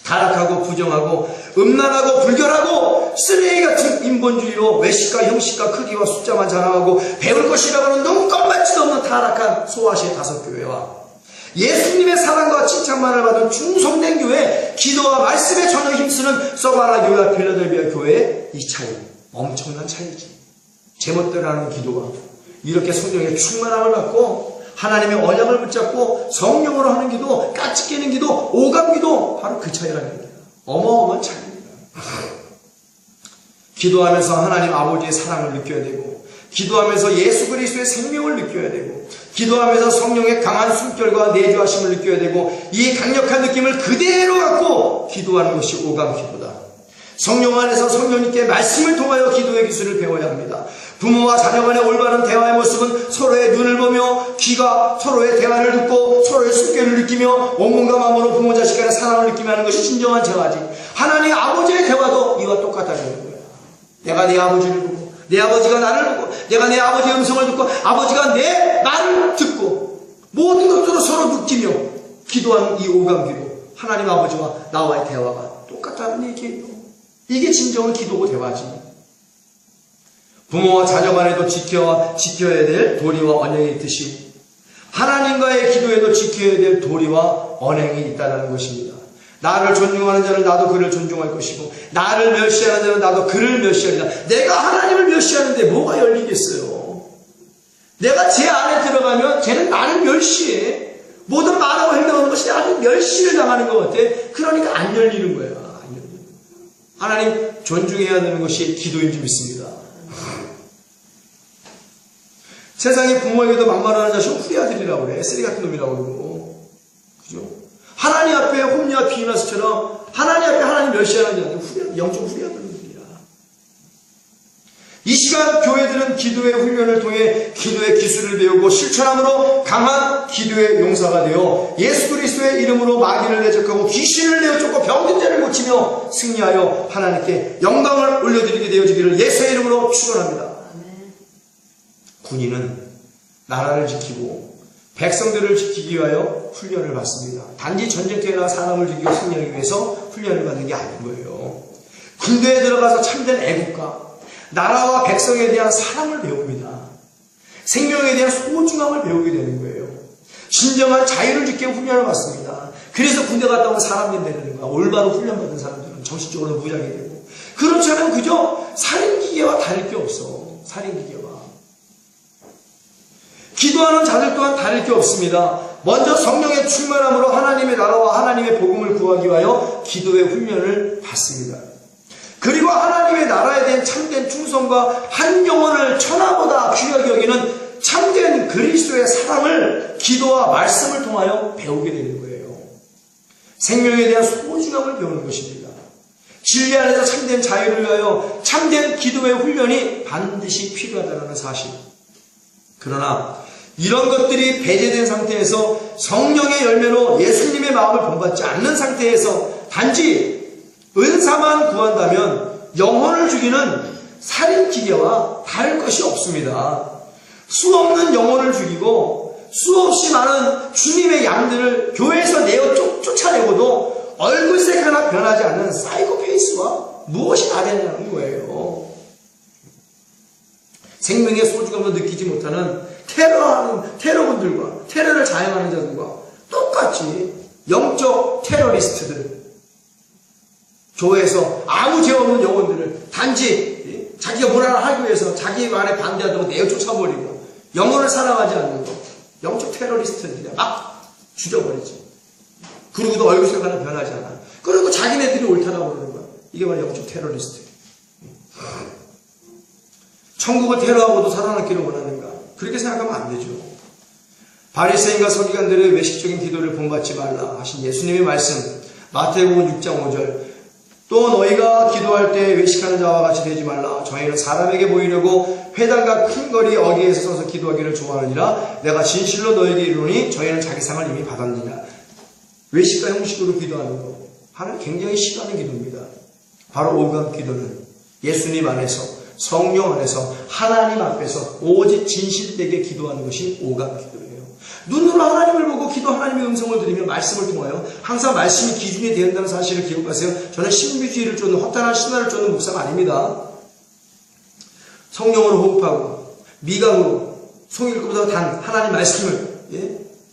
타락하고 부정하고 음란하고 불결하고 쓰레기 같은 인본주의로 외식과 형식과 크기와 숫자만 자랑하고 배울 것이라고는 눈꼽만치도 없는 타락한 소아시아 5교회와 예수님의 사랑과 칭찬만을 받은 충성된 교회, 기도와 말씀에 전혀 힘쓰는 서바나 교회와 필라델피아 교회의 이 차이, 엄청난 차이지. 제멋대로 하는 기도가 이렇게 성령의 충만함을 받고 하나님의 언약을 붙잡고 성령으로 하는 기도, 까치 깨는 기도, 오감 기도, 바로 그 차이라는 겁니다. 어마어마한 차이입니다. 기도하면서 하나님 아버지의 사랑을 느껴야 되고, 기도하면서 예수 그리스도의 생명을 느껴야 되고, 기도하면서 성령의 강한 숨결과 내주하심을 느껴야 되고, 이 강력한 느낌을 그대로 갖고 기도하는 것이 오감 기도다. 성령 안에서 성령님께 말씀을 통하여 기도의 기술을 배워야 합니다. 부모와 자녀 간의 올바른 대화의 모습은 서로의 눈을 보며 귀가 서로의 대화를 듣고 서로의 숙결을 느끼며 온몸과 마음으로 부모 자식 간의 사랑을 느끼며 하는 것이 진정한 대화지. 하나님 아버지의 대화도 이와 똑같다는 거야. 내가 내 아버지를 보고 내 아버지가 나를 보고 내가 내 아버지의 음성을 듣고 아버지가 내 말을 듣고 모든 것들을 서로 느끼며 기도하는 이 오감 기도, 하나님 아버지와 나와의 대화가 똑같다는 얘기예요. 이게 진정한 기도고 대화지. 부모와 자녀 간에도 지켜야 될 도리와 언행이 있듯이 하나님과의 기도에도 지켜야 될 도리와 언행이 있다는 것입니다. 나를 존중하는 자는 나도 그를 존중할 것이고 나를 멸시하는 자는 나도 그를 멸시하리라. 내가 하나님을 멸시하는데 뭐가 열리겠어요? 내가 제 안에 들어가면 쟤는 나를 멸시해. 모든 말하고 행동하는 것이 나를 멸시를 당하는 것 같아. 그러니까 안 열리는 거야. 안 열리는 거야. 하나님 존중해야 되는 것이 기도인 줄 믿습니다. 세상에 부모에게도 막말하는 자식 후리아들이라고 그래. 쓰리 같은 놈이라고 그러고. 그죠? 하나님 앞에 홈리와 비나스처럼 하나님 앞에 하나님 멸시하는 자들 영적 후리아들이라. 이 시간 교회들은 기도의 훈련을 통해 기도의 기술을 배우고 실천함으로 강한 기도의 용사가 되어 예수 그리스도의 이름으로 마귀를 대적하고 귀신을 내어쫓고 병든 자를 고치며 승리하여 하나님께 영광을 올려드리게 되어지기를 예수의 이름으로 축원합니다. 군인은 나라를 지키고 백성들을 지키기 위하여 훈련을 받습니다. 단지 전쟁터에 나가 사람을 죽이고 승리하기 위해서 훈련을 받는 게 아닌 거예요. 군대에 들어가서 참된 애국가, 나라와 백성에 대한 사랑을 배웁니다. 생명에 대한 소중함을 배우게 되는 거예요. 진정한 자유를 지키기 훈련을 받습니다. 그래서 군대 갔다 오면 사람이 되는 거야. 올바로 훈련받은 사람들은 정신적으로 무장이 되고. 그렇지 않으면 그저 살인기계와 다를 게 없어. 살인기계와. 기도하는 자들 또한 다를 게 없습니다. 먼저 성령의 충만함으로 하나님의 나라와 하나님의 복음을 구하기 위하여 기도의 훈련을 받습니다. 그리고 하나님의 나라에 대한 참된 충성과 한 영혼을 천하보다 귀하게 여기는 참된 그리스도의 사랑을 기도와 말씀을 통하여 배우게 되는 거예요. 생명에 대한 소중함을 배우는 것입니다. 진리 안에서 참된 자유를 위하여 참된 기도의 훈련이 반드시 필요하다는 사실. 그러나 이런 것들이 배제된 상태에서 성령의 열매로 예수님의 마음을 본받지 않는 상태에서 단지 은사만 구한다면 영혼을 죽이는 살인기계와 다를 것이 없습니다. 수없는 영혼을 죽이고 수없이 많은 주님의 양들을 교회에서 쫓아내고도 얼굴색 하나 변하지 않는 사이코페이스와 무엇이 다르냐는 거예요. 생명의 소중함도 느끼지 못하는 테러군들과 테러를 자행하는 자들과 똑같이 영적 테러리스트들, 교회에서 아무 죄 없는 영혼들을 단지 자기가 뭘 하나 하기 위해서 자기 말에 반대하다고 내어 쫓아버리고 영혼을 사랑하지 않는 것, 영적 테러리스트들이 막 죽여버리지. 그러고도 얼굴색 하나 변하지 않아. 그리고 자기네들이 옳다라고 그러는 거야. 이게 바로 영적 테러리스트. 천국을 테러하고도 살아남기를 원하는가? 그렇게 생각하면 안 되죠. 바리새인과 서기관들의 외식적인 기도를 본받지 말라 하신 예수님의 말씀, 마태복음 6장 5절. 또 너희가 기도할 때 외식하는 자와 같이 되지 말라. 저희는 사람에게 보이려고 회당과 큰 거리 어디에서 서서 기도하기를 좋아하느니라. 내가 진실로 너희에게 이르노니 저희는 자기 상을 이미 받았느니라. 외식과 형식으로 기도하는 것, 하나는 굉장히 싫어하는 기도입니다. 바로 오감 기도는 예수님 안에서, 성령 안에서, 하나님 앞에서 오직 진실되게 기도하는 것이 오감 기도예요. 눈으로 하나님을 보고 기도 하나님의 음성을 들으며 말씀을 통하여 항상 말씀이 기준이 되어야 한다는 사실을 기억하세요. 저는 신비주의를 쫓는 허탄한 신화를 쫓는 목사가 아닙니다. 성령으로 호흡하고 미각으로 송일구보다 단 하나님 말씀을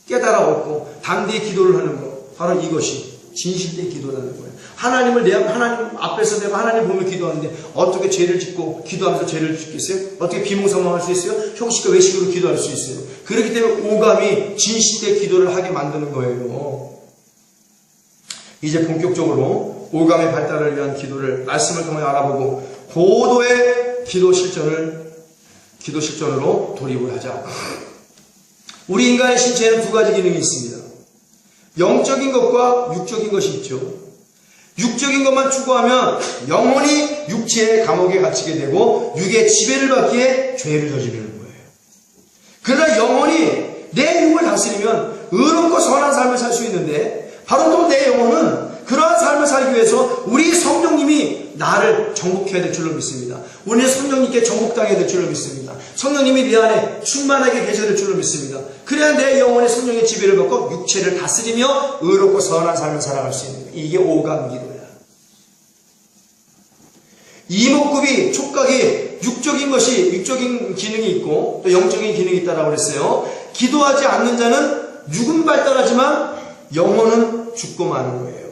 깨달아 얻고 담대히 기도를 하는 것, 바로 이것이 진실된 기도라는 거예요. 하나님 앞에서 내가 하나님 보며 기도하는데 어떻게 죄를 짓고 기도하면서 죄를 짓겠어요? 어떻게 비몽사몽할 수 있어요? 형식과 외식으로 기도할 수 있어요. 그렇기 때문에 오감이 진실된 기도를 하게 만드는 거예요. 이제 본격적으로 오감의 발달을 위한 기도를 말씀을 통해 알아보고 고도의 기도 실전으로 돌입을 하자. 우리 인간의 신체에는 두 가지 기능이 있습니다. 영적인 것과 육적인 것이 있죠. 육적인 것만 추구하면 영혼이 육체의 감옥에 갇히게 되고 육의 지배를 받기에 죄를 저지르는 거예요. 그러나 영혼이 내 육을 다스리면 의롭고 선한 삶을 살 수 있는데, 바로 또 내 영혼은 그러한 삶을 살기 위해서 우리 성령님이 나를 정복해야 될 줄로 믿습니다. 우리는 성령님께 정복당해야 될 줄로 믿습니다. 성령님이 내 안에 충만하게 계셔야 될 줄로 믿습니다. 그래야 내 영혼의 성령의 지배를 받고 육체를 다스리며 의롭고 선한 삶을 살아갈 수 있는 거예요. 이게 오감 기도야. 이목구비, 촉각이 육적인 기능이 있고 또 영적인 기능이 있다라고 그랬어요. 기도하지 않는 자는 육은 발달하지만 영혼은 죽고 마는 거예요.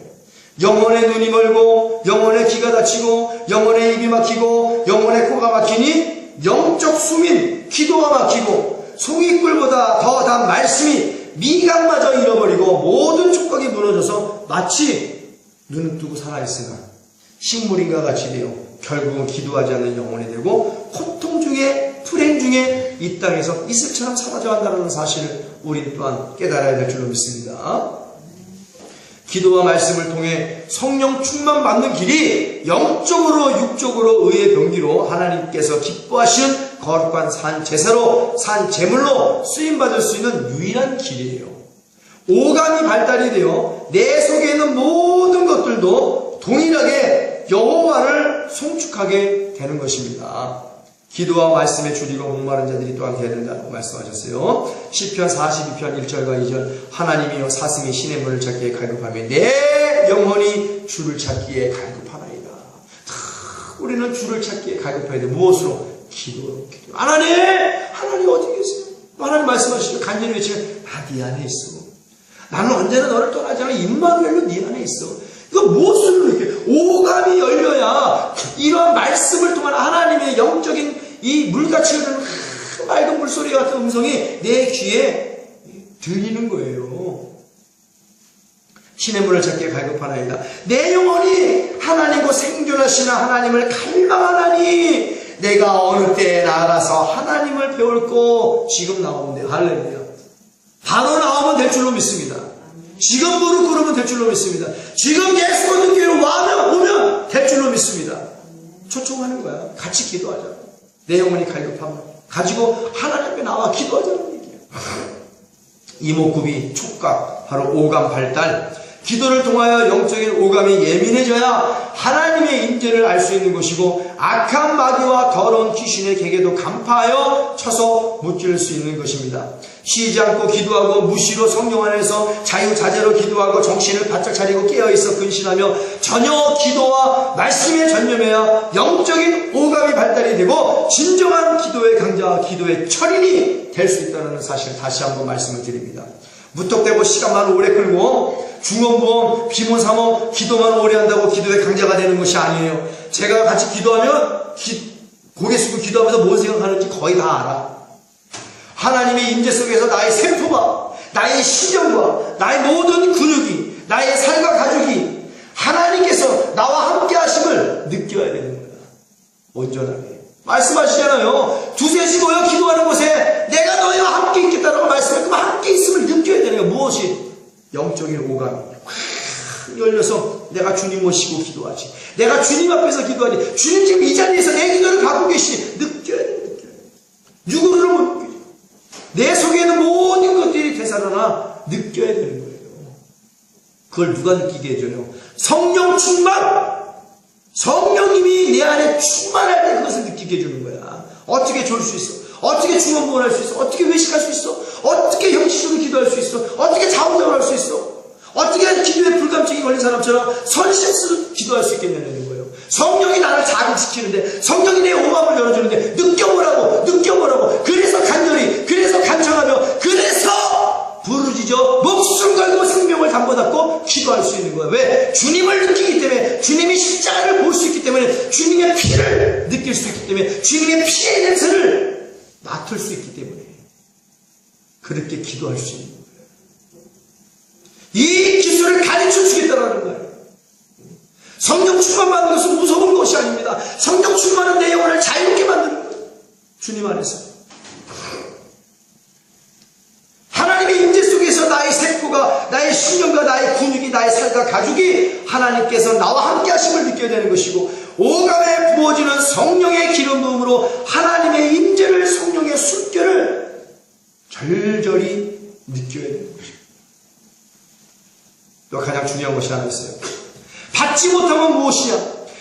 영혼의 눈이 멀고 영혼의 귀가 닫히고 영혼의 입이 막히고 영혼의 코가 막히니 영적 수민, 기도가 막히고 송이꿀보다 더 단 말씀이 미각마저 잃어버리고 모든 촉각이 무너져서 마치 눈을 뜨고 살아있으나 식물인과 같이 되어 결국은 기도하지 않는 영혼이 되고 고통 중에 불행 중에 이 땅에서 이슬처럼 사라져간다는 사실을 우리 또한 깨달아야 될 줄로 믿습니다. 기도와 말씀을 통해 성령 충만 받는 길이 영적으로 육적으로 의의 병기로 하나님께서 기뻐하시는 거룩한 산 제사로 산 제물로 쓰임받을 수 있는 유일한 길이에요. 오감이 발달이 되어 내 속에 있는 모든 것들도 동일하게 여호와를 송축하게 되는 것입니다. 기도와 말씀에 줄이고 목마른 자들이 또한 되어야 된다고 말씀하셨어요. 시편 42편 1절과 2절 하나님이여 사슴이 신의 문을 찾기에 갈급하며 내 영혼이 주를 찾기에 갈급하나이다. 우리는 주를 찾기에 갈급해야 돼. 무엇으로? 기도로. 하나님 어디 계세요? 하나님 말씀하시죠. 간절히 외치면 나 네 안에 있어. 나는 언제나 너를 떠나지 않아. 임마누엘로 네 안에 있어. 이거 무엇으로 이렇게 오감이 열려야 이러한 말씀을 통한 하나님의 영적인 이 물같이 흐르는 맑은 물소리 같은 음성이 내 귀에 들리는 거예요. 신의 문을 찾기에 갈급하나이다. 내 영혼이 하나님과 생존하시는 하나님을 갈망하나니 내가 어느 때에 나가서 하나님을 배울고 지금 나오면 돼요. 할렐루야. 바로 나오면 될 줄로 믿습니다. 지금 무릎 꿇으면 될 줄로 믿습니다. 지금 예수 얻는 교회로 오면 될 줄로 믿습니다. 초청하는 거야. 같이 기도하자. 내 영혼이 갈급함을 가지고 하나님 앞에 나와 기도하자는 얘기예요. 이목구비, 촉각, 바로 오감 발달. 기도를 통하여 영적인 오감이 예민해져야 하나님의 임재를 알 수 있는 것이고 악한 마귀와 더러운 귀신의 객에도 간파하여 쳐서 무찌를 수 있는 것입니다. 쉬지 않고 기도하고 무시로 성령 안에서 자유자재로 기도하고 정신을 바짝 차리고 깨어있어 근신하며 전혀 기도와 말씀에 전념해야 영적인 오감이 발달이 되고 진정한 기도의 강자와 기도의 철인이 될 수 있다는 사실을 다시 한번 말씀을 드립니다. 무턱대고 시간만 오래 끌고 중언부언, 비모사모 기도만 오래 한다고 기도의 강자가 되는 것이 아니에요. 제가 같이 기도하면 고개 숙이고 기도하면서 뭔 생각하는지 거의 다 알아. 하나님의 임재 속에서 나의 세포가, 나의 신경과 나의 모든 근육이, 나의 삶과 가족이 하나님께서 나와 함께 하심을 느껴야 되는 거야. 온전하게. 말씀하시잖아요. 두셋이 모여 기도하는 곳에 내가 너희와 함께 있겠다라고 말씀하시면 함께 있음을 느껴야 되는 거야. 무엇이? 영적인 오감이 확 열려서 내가 주님 모시고 기도하지. 내가 주님 앞에서 기도하지. 주님 지금 이 자리에서 내 기도를 갖고 계시지. 느껴야 돼. 육으로 못 느껴요. 내 속에 있는 모든 것들이 되살아나 느껴야 되는 거예요. 그걸 누가 느끼게 해줘요? 성령 충만! 성령님이 내 안에 충만할 때 그것을 느끼게 해주는 거야. 어떻게 졸 수 있어? 어떻게 중언부언할 수 있어? 어떻게 외식할 수 있어? 어떻게 형식적으로 기도할 수 있어? 어떻게 자원적으로 할 수 있어? 어떻게 기도에 불감증이 걸린 사람처럼 선실수로 기도할 수 있겠냐는 거예요. 성령이 나를 자극시키는데, 성령이 내 오감을 열어주는데, 느껴보라고. 그래서 간절히, 그래서 간청하며, 그래서 부르짖어 목숨 걸고 생명을 담보닫고 기도할 수 있는 거예요. 왜? 주님을 느끼기 때문에, 주님이 십자가를 볼 수 있기 때문에, 주님의 피를 느낄 수 있기 때문에, 주님의 피의 냄새를 맡을 수 있기 때문에 그렇게 기도할 수 있는 거예요. 이 기술을 가르쳐 주겠다라는 거예요. 성령 충만받는 것은 무서운 것이 아닙니다. 성령 충만은 내 영혼을 자유롭게 만드는 거예요. 주님 안에서. 하나님의 임재 속에서 나의 세포가, 나의 신경과 나의 근육이, 나의 살과 가죽이 하나님께서 나와 함께 하심을 느껴야 되는 것이고, 오감에 부어지는 성령의 기름 부음으로 하나님의 임재를, 성령의 숨결을 절절히 느껴야 되는 것입니다. 또 가장 중요한 것이 하나 있어요. 받지 못하면 무엇이냐?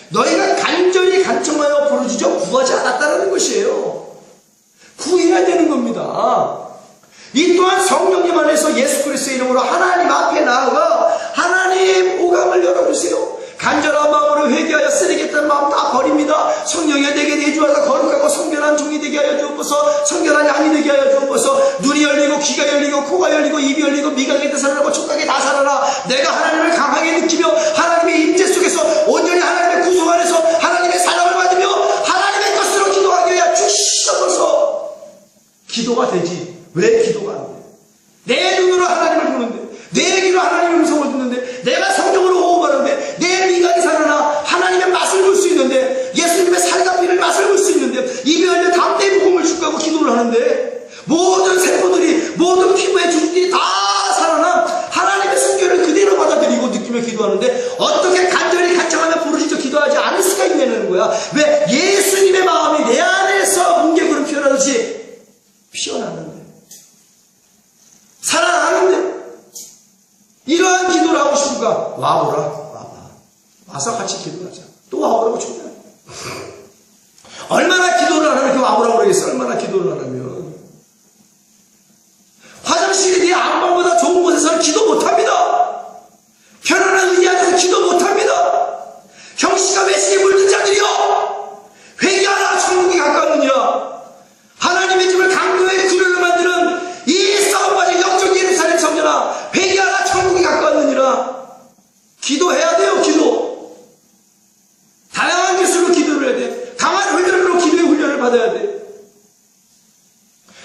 너희가 간절히 간청하여 부르짖어 구하지 않았다는 것이에요. 구해야 되는 겁니다. 이 또한 성령님 안에서 예수 그리스도의 이름으로 하나님 앞에 나아가 하나님 오감을 열어주세요. 간절한 마음으로 회개하여 쓰리겠다는 마음 다 버립니다. 성령이 내게 내주하사 거룩하고 성결한 종이 되게 하여 주옵소서. 성결한 양이 되게 하여 주옵소서. 눈이 열리고 귀가 열리고 코가 열리고 입이 열리고 미각이 다 살아나고 촉각이 다 살아나 내가 하나님을 강하게 느끼며 하나님의 임재 속에서 온전히 하나님의 구속 안에서 하나님의 사랑을 받으며 하나님의 것으로 기도하게 하여 주시옵소서. 기도가 되지. 왜 기도가 안 돼? 내 눈으로 하나님을 보는데, 내 귀로 하나님의 음성을 듣는데, 내가 성령으로 호흡하는데, 내 미각이 살아나 하나님의 맛을 볼 수 있는데, 예수님의 살과 피를 맛을 볼 수 있는데, 입이 열려 담대히 복음을 축구하고 기도를 하는데, 모든 세포들이, 모든 피부의 주들이 다 살아나 하나님의 숨결을 그대로 받아들이고 느끼며 기도하는데, 어떻게 간절히 간청하며 부르짖어 기도하지 않을 수가 있냐는 거야. 왜? 예수님의 마음이 내 안에서 뭉게구름 피어나듯이 피어났는데, 살아나는데, 이러한 기도를 하고 싶은가? 와봐. 와서 같이 기도하자. 또 와보라고 준다. 얼마나 기도를 안 하면 그 와보라고 그러겠어. 얼마나 기도를 안 하면. 화장실이 네 안방보다 좋은 곳에서는 기도 못합니다. 편안한 의자 안에서 기도 못합니다. 형씨가 외식에 물든 자들이여, 회개하라. 천국이 가까웠느니라. 하나님의 집을 강도의 그늘로 만드는 이 싸움까지 영적 예루살렘 성전아, 회개하라. 천국이 가까웠느니라. 기도해야 돼요. 기도. 다양한 기술로 기도를 해야 돼. 강한 훈련으로 기도의 훈련을 받아야 돼.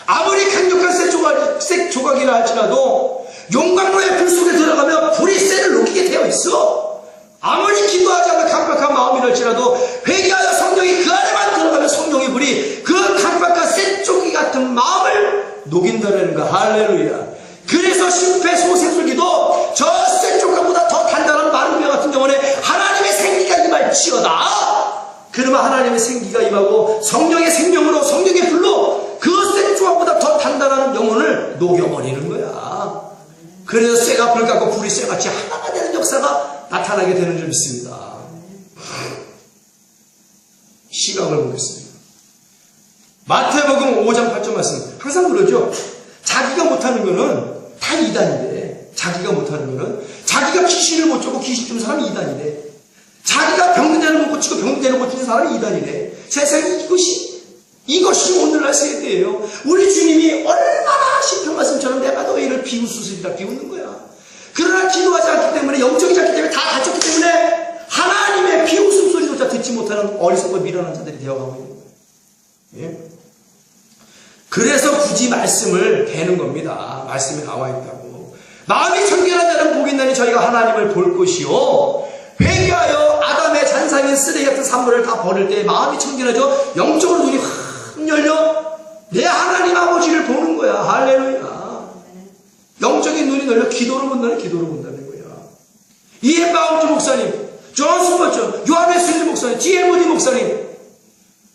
아무리 강력한 쇠 조각이라 할지라도 용광로의 불 속에 들어가면 불이 쇠를 녹이게 되어 있어. 아무리 기도하지 않는 강박한 마음이랄지라도 회개하여 성령이 그 안에만 들어가면 성령의 불이 그 강박한 쇠조기 같은 마음을 녹인다라는 거. 할렐루야. 그래서 심폐소생술기도 저 쇠조각보다 더 단단한 마른 뼈 같은 경우에 하나님의 생기가 임할지어다. 그러면 하나님의 생기가 임하고 성령의 생명으로, 성령의 불로 그 쇠조각보다 더 단단한 영혼을 녹여버리는 거야. 그래서 쇠가 불 갖고 불이 쇠같이 하나가 되는 역사가 나타나게 되는 줄 믿습니다. 시각을 보겠습니다. 마태복음 5장 8절 말씀. 항상 그러죠. 자기가 못하는 거는 다 이단인데, 자기가 못하는 거는, 자기가 귀신을 못 쫓고 귀신 쫓는 사람이 이단이래. 자기가 병든 자를 못 고치고 병든 자를 못 쫓는 사람이 이단이래. 세상에 이것이 오늘날 세대예요. 우리 주님이 얼마나 시편 말씀처럼 내가 너희를 비웃으리라 비웃는 거야. 그러나 기도하지 않기 때문에, 영적이지 않기 때문에, 다 다쳤기 때문에 하나님의 비웃음 소리조차 듣지 못하는 어리석고 미련한 자들이 되어가고 있는 거예요. 예? 그래서 굳이 말씀을 대는 겁니다. 말씀이 나와 있다고. 마음이 청결한 자는 복이 있나니 저희가 하나님을 볼 것이요, 회개하여 아담의 잔상인 쓰레기 같은 산물을 다 버릴 때 마음이 청결해져 영적으로 눈이 확 열려 내 하나님 아버지를 보는 거야. 할렐루야. 영적인 눈이 열려 기도로 본다는 거야. 이에 바울주 목사님, 존 스포츠, 요한의 스님 목사님, D.L.Moody 목사님,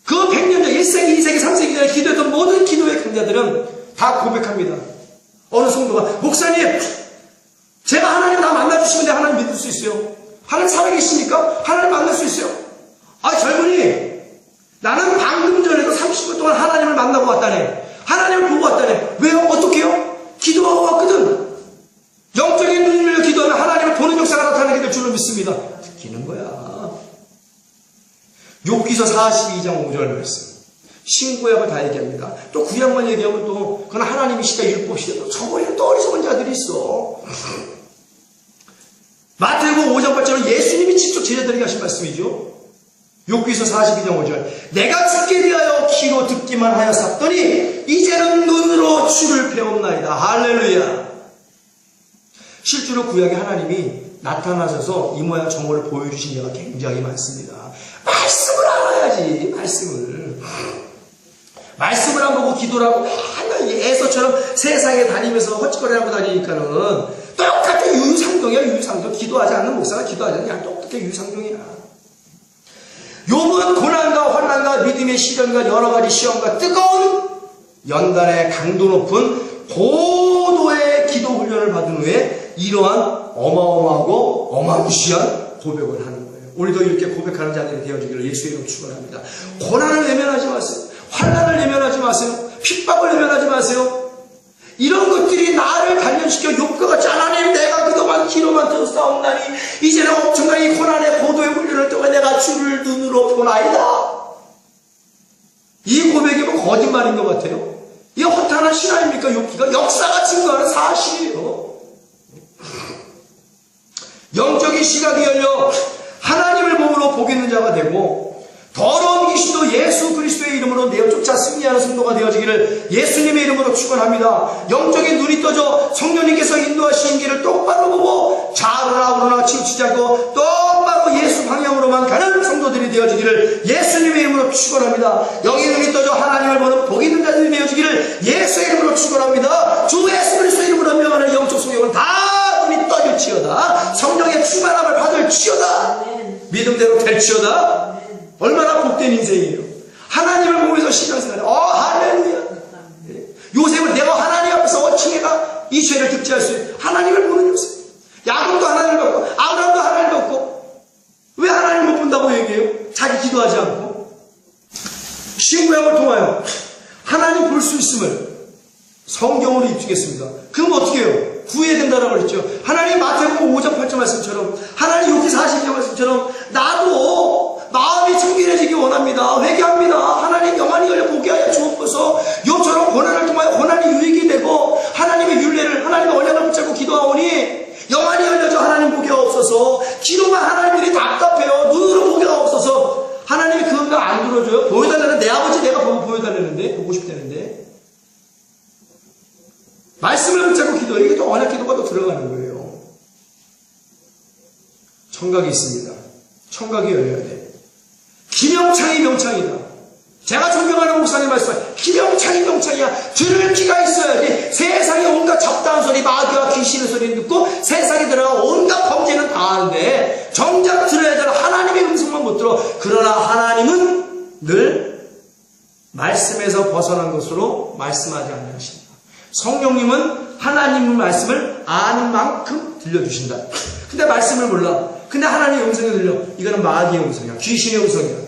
그 100년 전 1세기, 2세기, 3세기 전에 기도했던 모든 기도의 강자들은 다 고백합니다. 어느 성도가, 목사님, 제가 하나님 나 만나주시면 내가 하나님 믿을 수 있어요. 하나님 살아계십니까? 하나님 만날 수 있어요. 아, 젊은이, 나는 방금 전에도 30분 동안 하나님을 만나고 왔다네. 하나님을 보고 왔다네. 왜요? 어떻게 해요? 욥기서 42장 5절 말씀. 신구약을 다 얘기합니다. 또 구약만 얘기하면 또 그건 하나님이 시대 율법 시대 또 저번에는 또 어리석은 자들이 있어. 마태복음 5장 8절은 예수님이 직접 제자들에게 하신 말씀이죠. 욥기서 42장 5절. 내가 죽게 대하여 귀로 듣기만 하였었더니 이제는 눈으로 주를 배웠나이다. 할렐루야. 실제로 구약에 하나님이 나타나셔서 이 모양 정보를 보여주신 예가 굉장히 많습니다. 말씀을 알아야지. 말씀을 안 보고 기도를 하고 맨날 애서처럼 세상에 다니면서 헛짓거리하고 다니니까는 똑같은 유유상종이야. 유유상종. 기도하지 않는 목사가 기도하지 않는 그냥 똑같은 유유상종이야. 욥은 고난과 환난과 믿음의 시련과 여러 가지 시험과 뜨거운 연단의 강도 높은 고도의 기도 훈련을 받은 후에 이러한 어마어마하고 어마무시한 고백을 하는 거예요. 우리도 이렇게 고백하는 자들이 되어주기를 예수의 이름으로 축원합니다. 고난을 외면하지 마세요. 환난을 외면하지 마세요. 핍박을 외면하지 마세요. 이런 것들이 나를 단련시켜 욥과 같이 하나님 내가 그동안 기로만 들었사옵나니 이제는 엄청난 이 고난의 고도의 훈련을 통해 내가 주를 눈으로 보나이다. 이 고백이 뭐 거짓말인 것 같아요. 이 허탄한 신화입니까? 욥기가 역사가 증거하는 사실이에요. 영적인 시각이 열려 하나님을 몸으로 보겠는 자가 되고 더러운 귀신도 예수 그리스도의 이름으로 내어 쫓아 승리하는 성도가 되어지기를 예수님의 이름으로 축원합니다. 영적인 눈이 떠져 성령님께서 인도하신 길을 똑바로 보고 좌우나 우로나 치우치지 않고 똑바로 예수 방향으로만 가는 성도들이 되어지기를 예수님의 이름으로 축원합니다. 영의 눈이 떠져 하나님을 보는 복 있는 자들이 되어지기를 예수의 이름으로 축원합니다. 주 예수 그리스도의 이름으로 명하는 영적 소경은 다 눈이 떠질지어다. 성령의 충만함을 받을지어다. 믿음대로 될지어다. 얼마나 복된 인생이에요. 하나님을 보면서 신앙생활. 할렐루야. 요셉은 내가 하나님 앞에서 어찌해가 이 죄를 득지할 수 있어요. 하나님을 보는 요셉. 야곱도 하나님을 봤고 아브라함도 하나님을 봤고 왜 하나님을 못 본다고 얘기해요? 자기 기도하지 않고. 신구약을 통하여 하나님 볼 수 있음을 성경으로 입히겠습니다. 그럼 어떻게 해요? 구해야 된다라고 그랬죠. 하나님 마태복음 5장 8절 말씀처럼 하나님 욥기 42장 말씀처럼 나도 마음이 청결해지기 원합니다. 회개합니다. 하나님 영안이 열려 보게 하여 주옵소서. 욥처럼 고난을 통하여 고난이 유익이 되고 하나님의 율례를 하나님의 언약을 붙잡고 기도하오니 영안이 열려져 하나님 보게 하옵소서. 기도만 하나님들이 답답해요. 눈으로 보게 하옵소서. 하나님이 그 음성 안 들어줘요. 보여달라는 내 아버지 내가 보여달라는데 보고 싶다는데 말씀을 붙잡고 기도해. 이게 또 언약 기도가 또 들어가는 거예요. 청각이 있습니다. 청각이 열려야 돼. 기명창이 명창이다. 제가 존경하는 목사님 말씀, 기명창이 명창이야. 들을 귀가 있어야지. 세상에 온갖 잡다한 소리, 마귀와 귀신의 소리를 듣고 세상에 들어가 온갖 범죄는 다 하는데 정작 들어야 될 하나님의 음성만 못 들어. 그러나 하나님은 늘 말씀에서 벗어난 것으로 말씀하지 않으신다. 성령님은 하나님의 말씀을 아는 만큼 들려주신다. 근데 말씀을 몰라. 근데 하나님의 음성이 들려. 이거는 마귀의 음성이야. 귀신의 음성이야.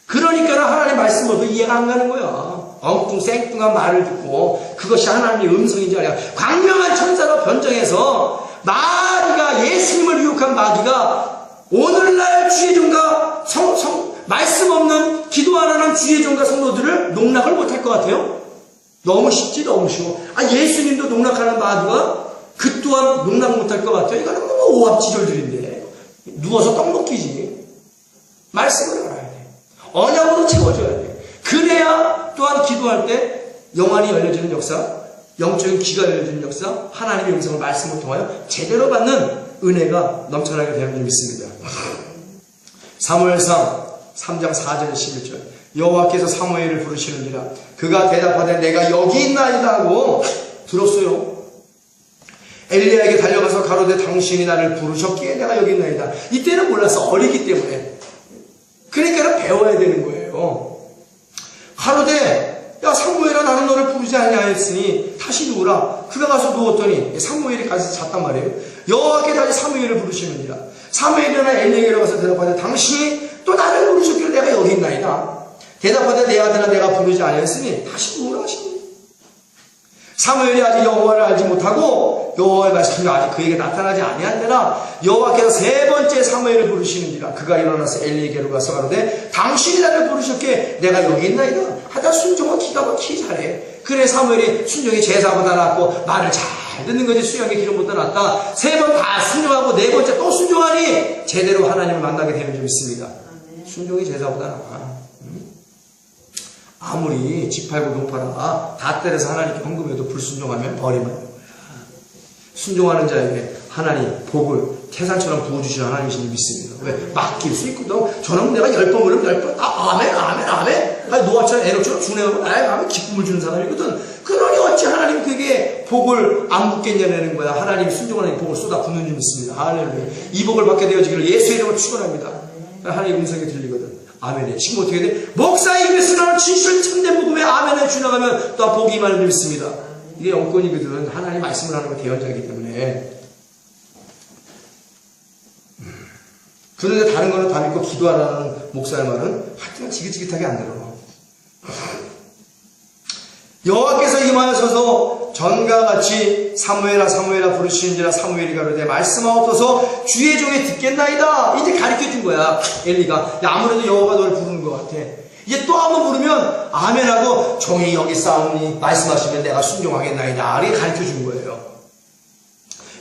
그러니까 하나님 말씀으로도 이해가 안 가는 거야. 엉뚱 생뚱한 말을 듣고 그것이 하나님의 음성인지 아니야. 광명한 천사로 변정해서 마귀가 예수님을 유혹한 마귀가 오늘날 주의 종과 말씀 없는 기도 안 하는 주의 종과 성도들을 농락을 못할 것 같아요? 너무 쉽지 너무 쉬워. 예수님도 농락하는 마귀가 그 또한 농락 못할 것 같아요? 이거는 뭐 오합지졸들인데 누워서 떡 먹기지. 말씀을 알아야 돼. 언약으로 채워줘야 돼. 그래야 또한 기도할 때 영안이 열려지는 역사, 영적인 귀가 열려지는 역사, 하나님의 음성을 말씀을 통하여 제대로 받는 은혜가 넘쳐나게 되는 줄 믿습니다. 사무엘상 3장 4절 11절 여호와께서 사무엘을 부르시는지라 그가 대답하되 내가 여기 있나이다 하고 들었어요. 엘리야에게 달려가서 가로되 당신이 나를 부르셨기에 내가 여기 있나이다. 이때는 몰랐어. 어리기 때문에. 그러니까 배워야 되는 거예요. 가로되 야 사무엘아 나는 너를 부르지 아니하였으니 다시 누우라. 그가 가서 누웠더니 사무엘이 가서 잤단 말이에요. 여호와께 다시 사무엘을 부르시는지라. 사무엘이나 엘리야에게로 가서 대답하되 당신이 또 나를 부르셨기에 내가 여기 있나이다. 대답하되 내 아들아 내가 부르지 아니하였으니 다시 누우라 하시니. 사무엘이 아직 여호와를 알지 못하고 여호와의 말씀이 아직 그에게 나타나지 아니한데나 여호와께서 세 번째 사무엘을 부르시는지라 그가 일어나서 엘리에게로 가서 가로되 당신이 나를 부르셨기에 내가 여기 있나이다 하다 순종은 기가 막히게 잘해. 그래 사무엘이 순종이 제사보다 낫고 말을 잘 듣는 거지 수양의 기름보다 낫다. 세 번 다 순종하고 네 번째 또 순종하니 제대로 하나님을 만나게 되는 줄 믿습니다. 순종이 제사보다 나아. 아무리 집 팔고 돈 팔아 다 때려서 하나님께 헌금해도 불순종하면 벌이 맞는 거야. 순종하는 자에게 하나님 복을 태산처럼 부어주시는 하나님이신 줄 믿습니다. 왜? 맡길 수 있거든. 저는 내가 10번 그러면 10번 아멘 아멘 아멘 아니 노아처럼 에녹처럼 준행하고 나의 마음에 기쁨을 주는 사람이거든. 그러니 어찌 하나님 그에게 복을 안 붓겠냐는 거야. 하나님이 순종하는 복을 쏟아 붓는 줄 믿습니다. 할렐루야. 이 복을 받게 되어지기를 예수의 이름으로 축원합니다. 하나님 음성이 들리거든. 아멘에 지금 어떻게 돼? 목사 입에서 나오는 진실 참된 복음에 아멘에 주나가면 또 복이 임하는 줄 믿습니다. 이게 영권이거든. 하나님 말씀을 하는 건 대언자이기 때문에. 그런데 다른 거는 다 믿고 기도하라는 목사의 말은 하여튼 지긋지긋하게 안 들어. 여호와께서 임하여서서 전과 같이 사무엘아 사무엘아 부르시는지라 사무엘이 가로되 말씀하옵소서 주의 종이 듣겠나이다. 이제 가르쳐준 거야. 엘리가. 야, 아무래도 여호와가 너를 부르는 것 같아. 이제 또 한 번 부르면 아멘하고 종이 여기 싸우니 말씀하시면 내가 순종하겠나이다. 이렇게 가르쳐준 거예요.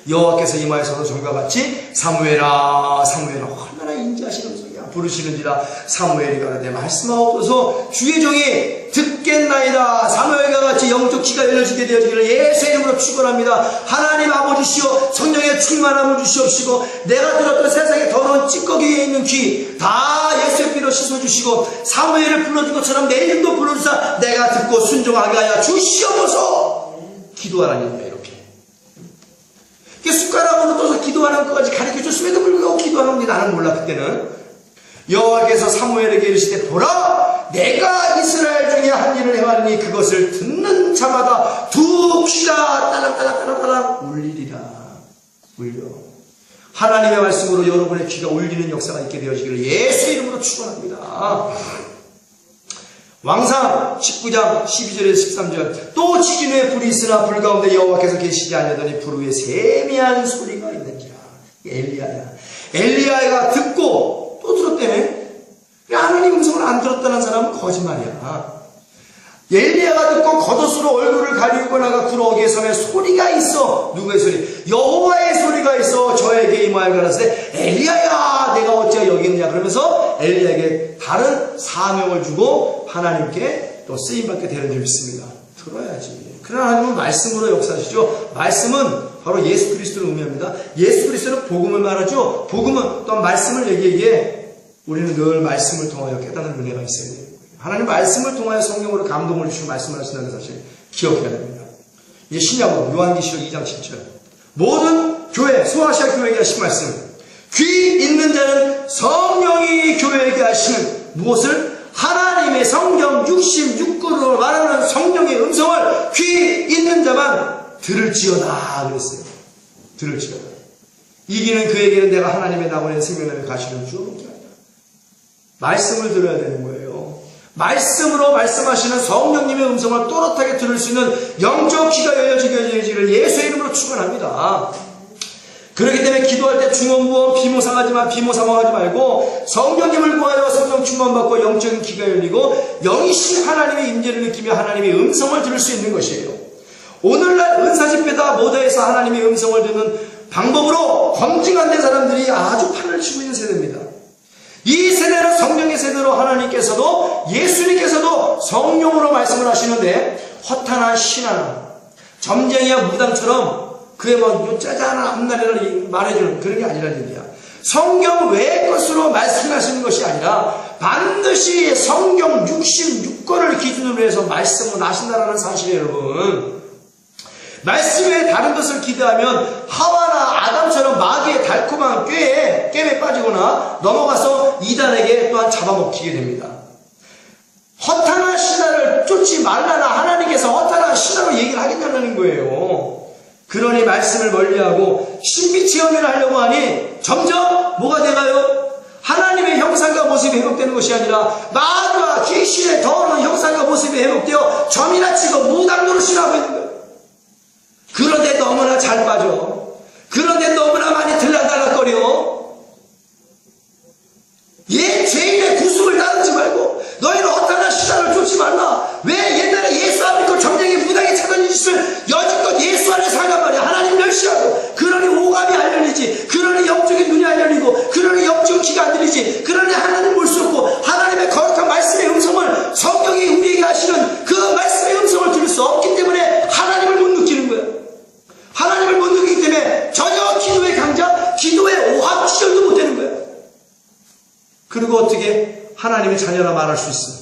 여호와께서 임하여서서 전과 같이 사무엘아 사무엘아 얼마나 인자하시는 음성이야. 부르시는지라 사무엘이 가로되 말씀하옵소서 주의 종이 듣겠나이다. 사무엘과 같이 영적 귀가 열려지게 되어지기를 예수의 이름으로 축원합니다. 하나님 아버지시여 성령의 충만함을 주시옵시고 내가 들었던 세상의 더러운 찌꺼기 위에 있는 귀 다 예수의 피로 씻어주시고 사무엘을 불러준 것처럼 내 이름도 불러주사 내가 듣고 순종하게 하여 주시옵소서. 기도하라는 이렇게 숟가락으로 떠서 기도하는 것까지 가르쳐줬음에도 불구하고 기도하는 게 나는 몰라. 그때는 여호와께서 사무엘에게 이르시되 보라 내가 이스라엘 중에 한 일을 행하니 그것을 듣는 자마다 두 귀가 딸랑딸랑딸랑딸랑 울리리라. 울려. 하나님의 말씀으로 여러분의 귀가 울리는 역사가 있게 되어지기를 예수 이름으로 축원합니다. 왕상 19장 12절에서 13절 또 지진 후에 불이 있으나 불 가운데 여호와께서 계시지 아니하더니 불 위에 세미한 소리가 있는지라. 엘리야야. 엘리야가 듣고 또 들었다며. 하나님 음성을 안 들었다는 사람은 거짓말이야. 엘리야가 듣고 겉옷으로 얼굴을 가리고 나가 구러기에 섬에 소리가 있어. 누구의 소리? 여호와의 소리가 있어 저에게 임하여 가라사대 엘리야야 내가 어찌 여기 있느냐. 그러면서 엘리야에게 다른 사명을 주고 하나님께 또 쓰임받게 되는 줄 믿습니다. 들어야지. 그러나 하나님은 말씀으로 역사하시죠. 말씀은 바로 예수 그리스도를 의미합니다. 예수 그리스도는 복음을 말하죠. 복음은 또한 말씀을 얘기하기에 우리는 늘 말씀을 통하여 깨닫는 은혜가 있어야 돼요. 하나님 말씀을 통하여 성령으로 감동을 주시고 말씀을 하신다는 사실 기억해야 됩니다. 이제 신약으로 요한계시록 2장 7절 모든 교회 소아시아 교회에게 하신 말씀 귀 있는 자는 성령이 교회에게 하시는 무엇을? 하나님의 성경 66권으로 말하는 성령의 음성을 귀 있는 자만 들을지어다 그랬어요. 들을지어다. 이기는 그에게는 내가 하나님의 낙원의 생명을 가시는 주옵게 하리라. 말씀을 들어야 되는 거예요. 말씀으로 말씀하시는 성령님의 음성을 또렷하게 들을 수 있는 영적 귀가 열려지기를 예수의 이름으로 축원합니다. 그렇기 때문에 기도할 때 중언부언 비모사모하지 말고 성령님을 구하여 성령 충만받고 영적인 귀가 열리고 영이신 하나님의 임재를 느끼며 하나님의 음성을 들을 수 있는 것이에요. 오늘날 은사집회다 모두에서 하나님의 음성을 듣는 방법으로 검증 안 된 사람들이 아주 판을 치고 있는 세대입니다. 이 세대는 성령의 세대로 하나님께서도 예수님께서도 성령으로 말씀을 하시는데 허탄한 신하나 점쟁이와 무당처럼 그의 뭐 짜잔한 앞날을 말해주는 그런 게 아니라는 얘기야. 성경 외의 것으로 말씀하시는 것이 아니라 반드시 성경 66권을 기준으로 해서 말씀을 하신다는 사실이에요. 여러분 말씀 외에 다른 것을 기대하면 하와나 아담처럼 마귀의 달콤한 꾀에 빠지거나 넘어가서 이단에게 또한 잡아먹히게 됩니다. 허탄한 신화를 쫓지 말라나 하나님께서 허탄한 신화로 얘기를 하겠냐는 거예요. 그러니 말씀을 멀리하고 신비 체험을 하려고 하니 점점 뭐가 돼가요? 하나님의 형상과 모습이 회복되는 것이 아니라 마귀와 귀신의 더러운 형상과 모습이 회복되어 점이나 치고 무당 노릇을 하고 있는 거예요. 그런데 너무나 잘 빠져. 그런데 너무나 많이 들락달락거려. 죄인의 구속을 따르지 말고 너희는 어떠한 시장을 쫓지 말라. 왜 옛날에 예수 안 믿고 점쟁이 무당이 찾은 짓을 여지껏 예수 안에 살란 말이야. 하나님 멸시하고. 그러니 오감이 안 열리지. 그러니 영적인 눈이 안 열리고, 그러니 영적인 귀가 안 들리지. 그러니 하나님 볼 수 없고, 하나님의 거룩한 말씀의 음성을, 성경이 우리에게 하시는 그 말씀의 음성을 들을 수 없기 때문에 하나님을 못 느끼는 거야. 하나님을 못 느끼기 때문에 전혀 기도의 강자, 기도의 오합 시절도 못 되는 거야. 그리고 어떻게 하나님의 자녀라 말할 수 있어?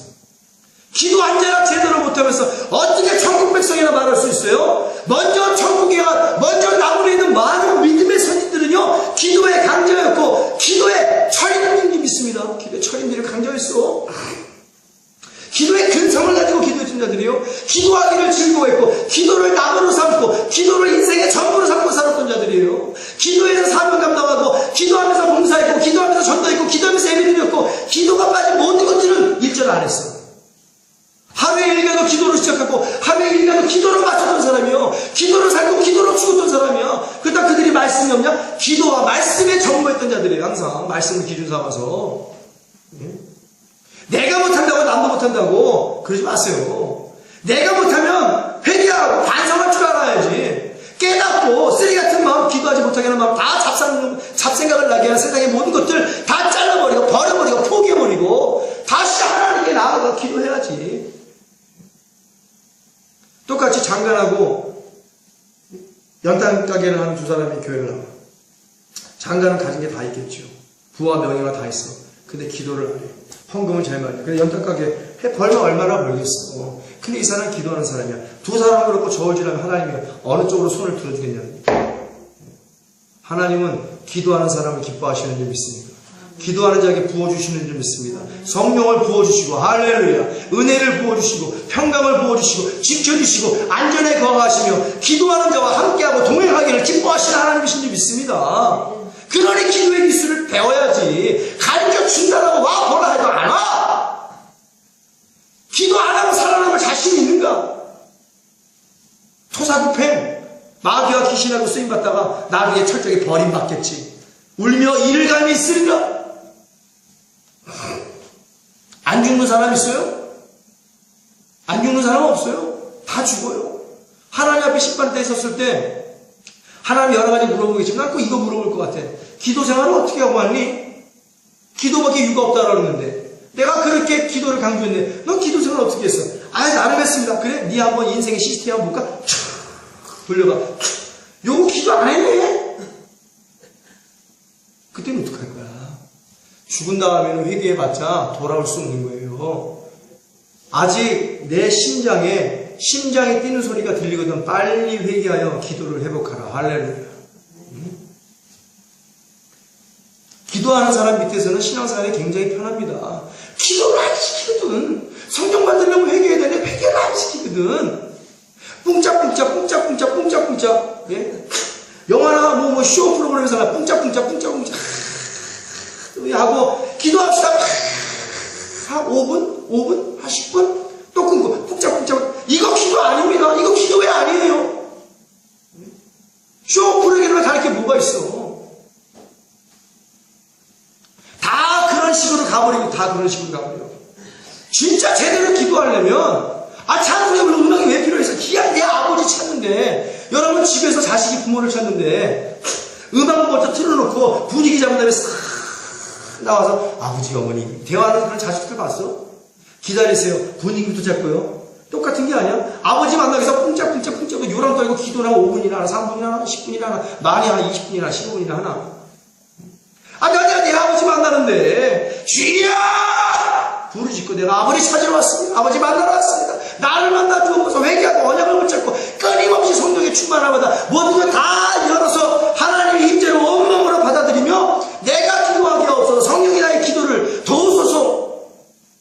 기도 안전하 제대로 못하면서 어떻게 천국 백성이라 말할 수 있어요? 먼저 나무에 있는 많은 믿음의 선진들은요, 기도의 강자였고, 기도의 철인들이 믿습니다. 기도의 철인들이 강자였어. 기도의 근성을 가지고 기도했던 자들이요, 기도하기를 즐거워했고, 기도를 나무로 삼고, 기도를 인생의 전부로 삼고 살았던 자들이에요. 기도에서 사명 감당하고, 기도하면서 봉사했고, 기도하면서 전도했고, 기도하면서 예배드렸고, 기도가 빠진 모든 것들은 일절 안 했어. 하루에 일가도 기도로 시작하고, 하루에 일가도 기도로 맞췄던 사람이요, 기도로 살고 기도로 죽었던 사람이야. 그렇다 그들이 말씀이 없냐? 기도와 말씀에 전무했던 자들이에요. 항상 말씀을 기준 삼아서. 내가 못한다고 남도 못한다고 그러지 마세요. 내가 못하면 회개하고 반성할 줄 알아야지. 깨닫고 쓰레기 같은 마음, 기도하지 못하게 하는 마음 다 잡생각을 나게 하는 세상의 모든 것들 다 잘라버리고 버려버리고 포기해버리고 다시 하나님께 나아가 기도해야지. 똑같이 장관하고 연탄 가게를 하는 두 사람이 교회를 나와. 장관은 가진 게 다 있겠죠. 부와 명예가 다 있어. 근데 기도를 안 해. 헌금은 제일 많이 해. 근데 연탄 가게 벌면 얼마나 벌겠어. 근데 이 사람은 기도하는 사람이야. 두 사람을 그렇고 저울질하면 하나님이 어느 쪽으로 손을 들어주겠냐는 거야. 하나님은 기도하는 사람을 기뻐하시는 줄 믿습니다. 기도하는 자에게 부어주시는 줄 믿습니다. 성령을 부어주시고, 할렐루야, 은혜를 부어주시고, 평강을 부어주시고, 지켜주시고, 안전에 거하시며, 기도하는 자와 함께하고 동행하기를 기뻐하시는 하나님이신 줄 믿습니다. 그러니 기도의 기술을 배워야지. 가르쳐준다고 와 보라 해도 안 와. 기도 안 하고 살아남을 자신이 있는가? 토사구팽, 마귀와 귀신하고 쓰임받다가 나중에 철저히 버림받겠지. 울며 이를 갈미 있으리라. 안 죽는 사람 있어요? 안 죽는 사람 없어요? 다 죽어요. 하나님 앞에 심판대에 섰을 때 하나님 여러 가지 물어보겠지만 난 꼭 이거 물어볼 것 같아. 기도 생활을 어떻게 하고 왔니? 기도밖에 이유가 없다라고 그러는데 내가 그렇게 기도를 강조했는데 넌 기도 생활 어떻게 했어? 나름 했습니다. 그래? 네 한번 인생의 시스템 한번 볼까? 돌려봐. 요거 기도 안 했네? 그때는 어떡할 거야? 죽은 다음에는 회개해봤자 돌아올 수 없는 거예요. 아직 내 심장이 뛰는 소리가 들리거든. 빨리 회개하여 기도를 회복하라. 할렐루야. 기도하는 사람 밑에서는 신앙생활이 굉장히 편합니다. 기도를 안 시키거든. 성경 만들려면 회개해야 되는데 회개를 안 시키거든. 뿡짝뿡짝. 예? 영화나 쇼 프로그램에서 뿡짝뿡짝 하고 기도합시다. 한 5분? 한 10분? 또 끊고 뿡짝뿡짝. 이거 기도 아닙니다. 이거 기도회 아니에요. 쇼 프로그램에 다를 게 뭐가 있어. 다 그런 식으로 가버려. 진짜 제대로 기도하려면 찬송에 음악이 왜 필요했어? 기왕 내 아버지 찾는데, 여러분 집에서 자식이 부모를 찾는데 음악 먼저 틀어놓고 분위기 잡은 다음에 싹 나와서 아버지 어머니 대화하는 그런 자식들 봤어? 기다리세요. 분위기부터 잡고요. 똑같은 게 아니야. 아버지 만나기 위해서 뿡짝뿡짝 요랑 떨고 기도나 5분이나 하나, 3분이나 하나, 10분이나 하나, 많이 하나, 20분이나 15분이나 하나. 내가 내 아버지 만나는데 주여 부르짖고 내가 아버지 찾으러 왔습니다. 아버지 만나러 왔습니다. 나를 만나 주옵소서. 회개하고 언약을 붙잡고 끊임없이 성령의 충만함마다 모든 걸 다 열어서 하나님의 임재로 온몸으로 받아들이며 내가 기도하게 하옵소서. 성령이 나의 기도를 도우소서.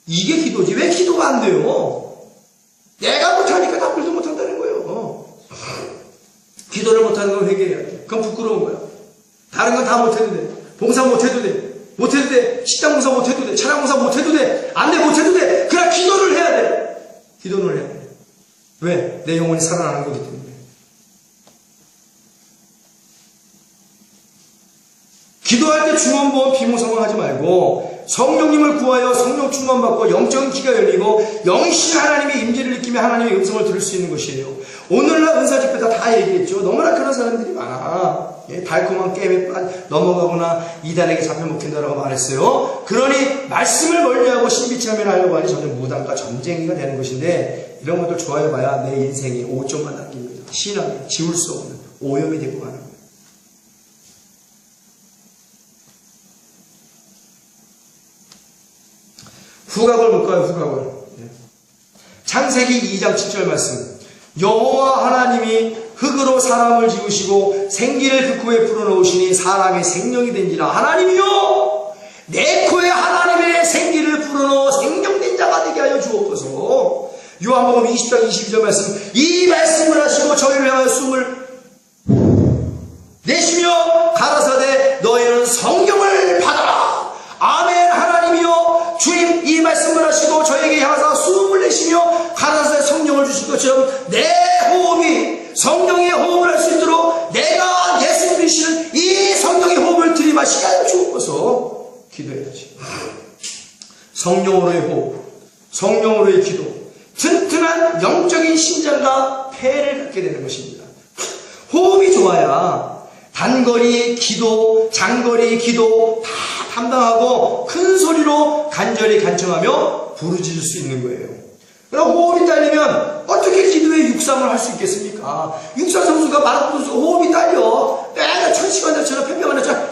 이게 기도지. 왜 기도가 안 돼요? 내가 못하니까 남들도 못한다는 거예요. 기도를 못하는 건 회개해야 돼. 그건 부끄러운 거야. 다른 건 다 못해도 돼. 봉사 못해도 돼. 식당 봉사 못해도 돼. 차량 봉사 못해도 돼. 안내 못해도 돼. 그냥 기도를 해야 돼. 기도를 해야 돼. 왜? 내 영혼이 살아나는 거기 때문에. 기도할 때 중언부언 비몽사몽하지 말고 성령님을 구하여 성령 충만받고 영적인 귀가 열리고 영신 하나님의 임재를 느끼며 하나님의 음성을 들을 수 있는 것이에요. 오늘날 은사 집회 다 얘기했죠. 너무나 그런 사람들이 많아. 달콤한 게임에 넘어가거나 이단에게 잡혀 먹힌다라고 말했어요. 그러니 말씀을 멀리하고 신비체험을 하려고 하니 점점 무당과 전쟁이가 되는 것인데, 이런 것들 좋아해봐야 내 인생이 5점만 남깁니다. 신앙이 지울 수 없는 오염이 되고 가는 거예요. 후각을 볼까요? 후각을. 창세기 2장 7절 말씀. 여호와 하나님이 흙으로 사람을 지으시고 생기를 그 코에 불어넣으시니 사람이 생명이 된지라. 하나님이요, 내 코에 하나님의 생기를 불어넣어 생명된 자가 되게 하여 주옵소서. 요한복음 20장 22절 말씀. 이 말씀을 하시고 저희를 향하여 숨을 내쉬며 가라사대 너희는 성령을 받아라. 아멘. 하나님이요, 주님 이 말씀을 하시고 저에게 향하사 숨을 내쉬며 가라사대 성령을 주신 것처럼 내 호흡이 성령의 호흡을 할 수 있도록 내가 예수 그리스도는 이 성령의 호흡을 들이마시게 하여 주옵소서. 기도해야지. 성령으로의 호흡, 성령으로의 기도, 튼튼한 영적인 신장과 폐를 갖게 되는 것입니다. 호흡이 좋아야 단거리 기도, 장거리 기도 다 담당하고 큰 소리로 간절히 간청하며 부르짖을 수 있는 거예요. 그럼 호흡이 딸리면 어떻게 기도에 육상을 할 수 있겠습니까? 육상 선수가 마라톤 선수가 호흡이 딸려. 내가 1000시간들처럼 팽팽한데처럼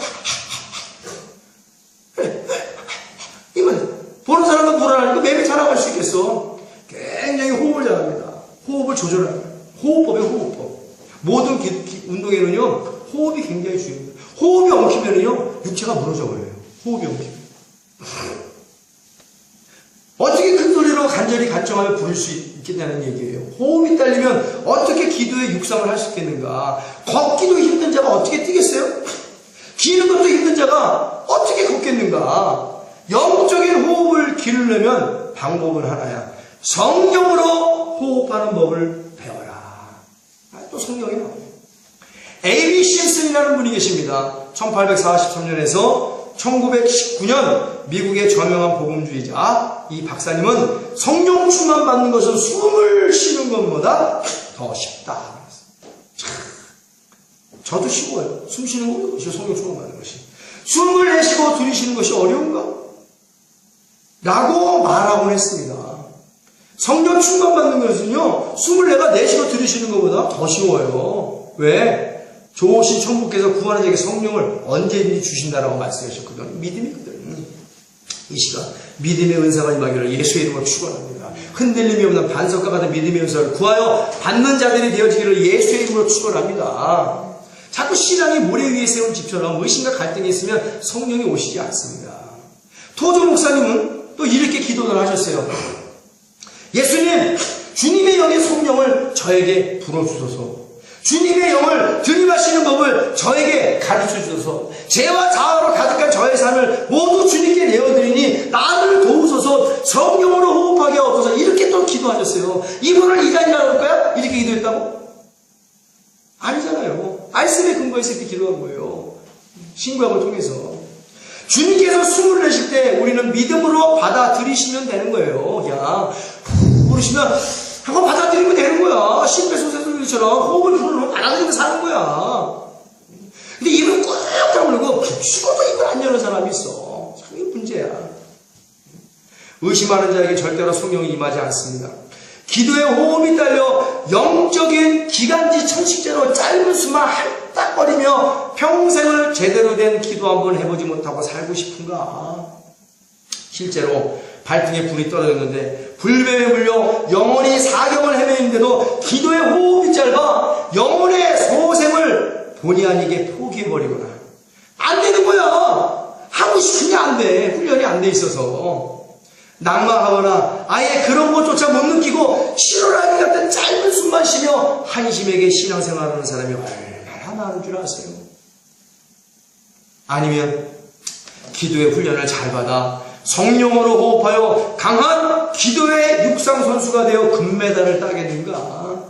이건 보는 사람은 불안하니까 매일 자랑할 수 있겠어. 굉장히 호흡을 잘합니다. 호흡을 조절합니다. 호흡법이에요, 호흡법. 모든 운동에는요, 호흡이 굉장히 중요합니다. 호흡이 엉키면요, 육체가 무너져 버려요. 호흡이 엉키면. 어떻게 큰 소리로 간절히 간청하며 부를 수 있겠냐는 얘기예요. 호흡이 딸리면 어떻게 기도에 육상을 할 수 있겠는가? 걷기도 힘든 자가 어떻게 뛰겠어요? 기는 것도 힘든 자가 어떻게 걷겠는가? 영적인 호흡을 기르려면 방법은 하나야. 성령으로 호흡하는 법을 배워라. 또 성령이 나와요. A.B. 신슨이라는 분이 계십니다. 1843년에서 1919년 미국의 저명한 복음주의자. 이 박사님은 성령 충만 받는 것은 숨을 쉬는 것보다 더 쉽다. 저도 쉬워요. 숨 쉬는 것이 성령 충만 받는 것이. 숨을 내쉬고 들이쉬는 것이 어려운가? 라고 말하곤 했습니다. 성령 충만 받는 것은요, 숨을 내가 내쉬고 들이쉬는 것보다 더 쉬워요. 왜? 좋으신 천국께서 구하는 자에게 성령을 언제든지 주신다라고 말씀하셨거든요. 믿음이거든. 이 시간 믿음의 은사가 임하기를 예수의 이름으로 축원합니다. 흔들림이 없는 반석과 같은 믿음의 은사를 구하여 받는 자들이 되어지기를 예수의 이름으로 축원합니다. 자꾸 신앙이 모래 위에 세운 집처럼 의심과 갈등이 있으면 성령이 오시지 않습니다. 토조 목사님은 또 이렇게 기도를 하셨어요. 예수님, 주님의 영의 성령을 저에게 불어주소서. 주님의 영을 들이마시는 법을 저에게 가르쳐주소서. 죄와 자아로 가득한 저의 삶을 모두 주님께 내어드리니 나를 도우소서. 성령으로 호흡하게 하옵소서. 이렇게 또 기도하셨어요. 이분을 이단이라고 할까요? 이렇게 기도했다고? 아니잖아요. 말씀에 근거해서 이렇게 기도한 거예요. 신구약을 통해서. 주님께서 숨을 내쉴 때 우리는 믿음으로 받아들이시면 되는 거예요. 그냥 후 부르시면 한번 받아들이면 되는 거야. 심폐소생술처럼 호흡을 불어넣으면 받아들이고 사는 거야. 근데 입을 꾹 다물고 죽어도 입을 안 여는 사람이 있어. 참 이게 문제야. 의심하는 자에게 절대로 성령이 임하지 않습니다. 기도에 호흡이 딸려 영적인 기관지 천식제로 짧은 수만 할딱거리며 평생을 제대로 된 기도 한번 해보지 못하고 살고 싶은가? 실제로 발등에 불이 떨어졌는데 불뱀에 물려 영원히 사경을 헤매는데도 기도의 호흡이 짧아 영혼의 소생을 본의 아니게 포기해버리거나 안 되는 거야. 하고 싶은 게 안 돼. 훈련이 안 돼 있어서. 낙마하거나 아예 그런 것조차 못 느끼고 실오라기 같은 짧은 숨만 쉬며 한심하게 신앙생활하는 사람이 얼마나 많은 줄 아세요? 아니면 기도의 훈련을 잘 받아 성령으로 호흡하여 강한 기도의 육상선수가 되어 금메달을 따겠는가?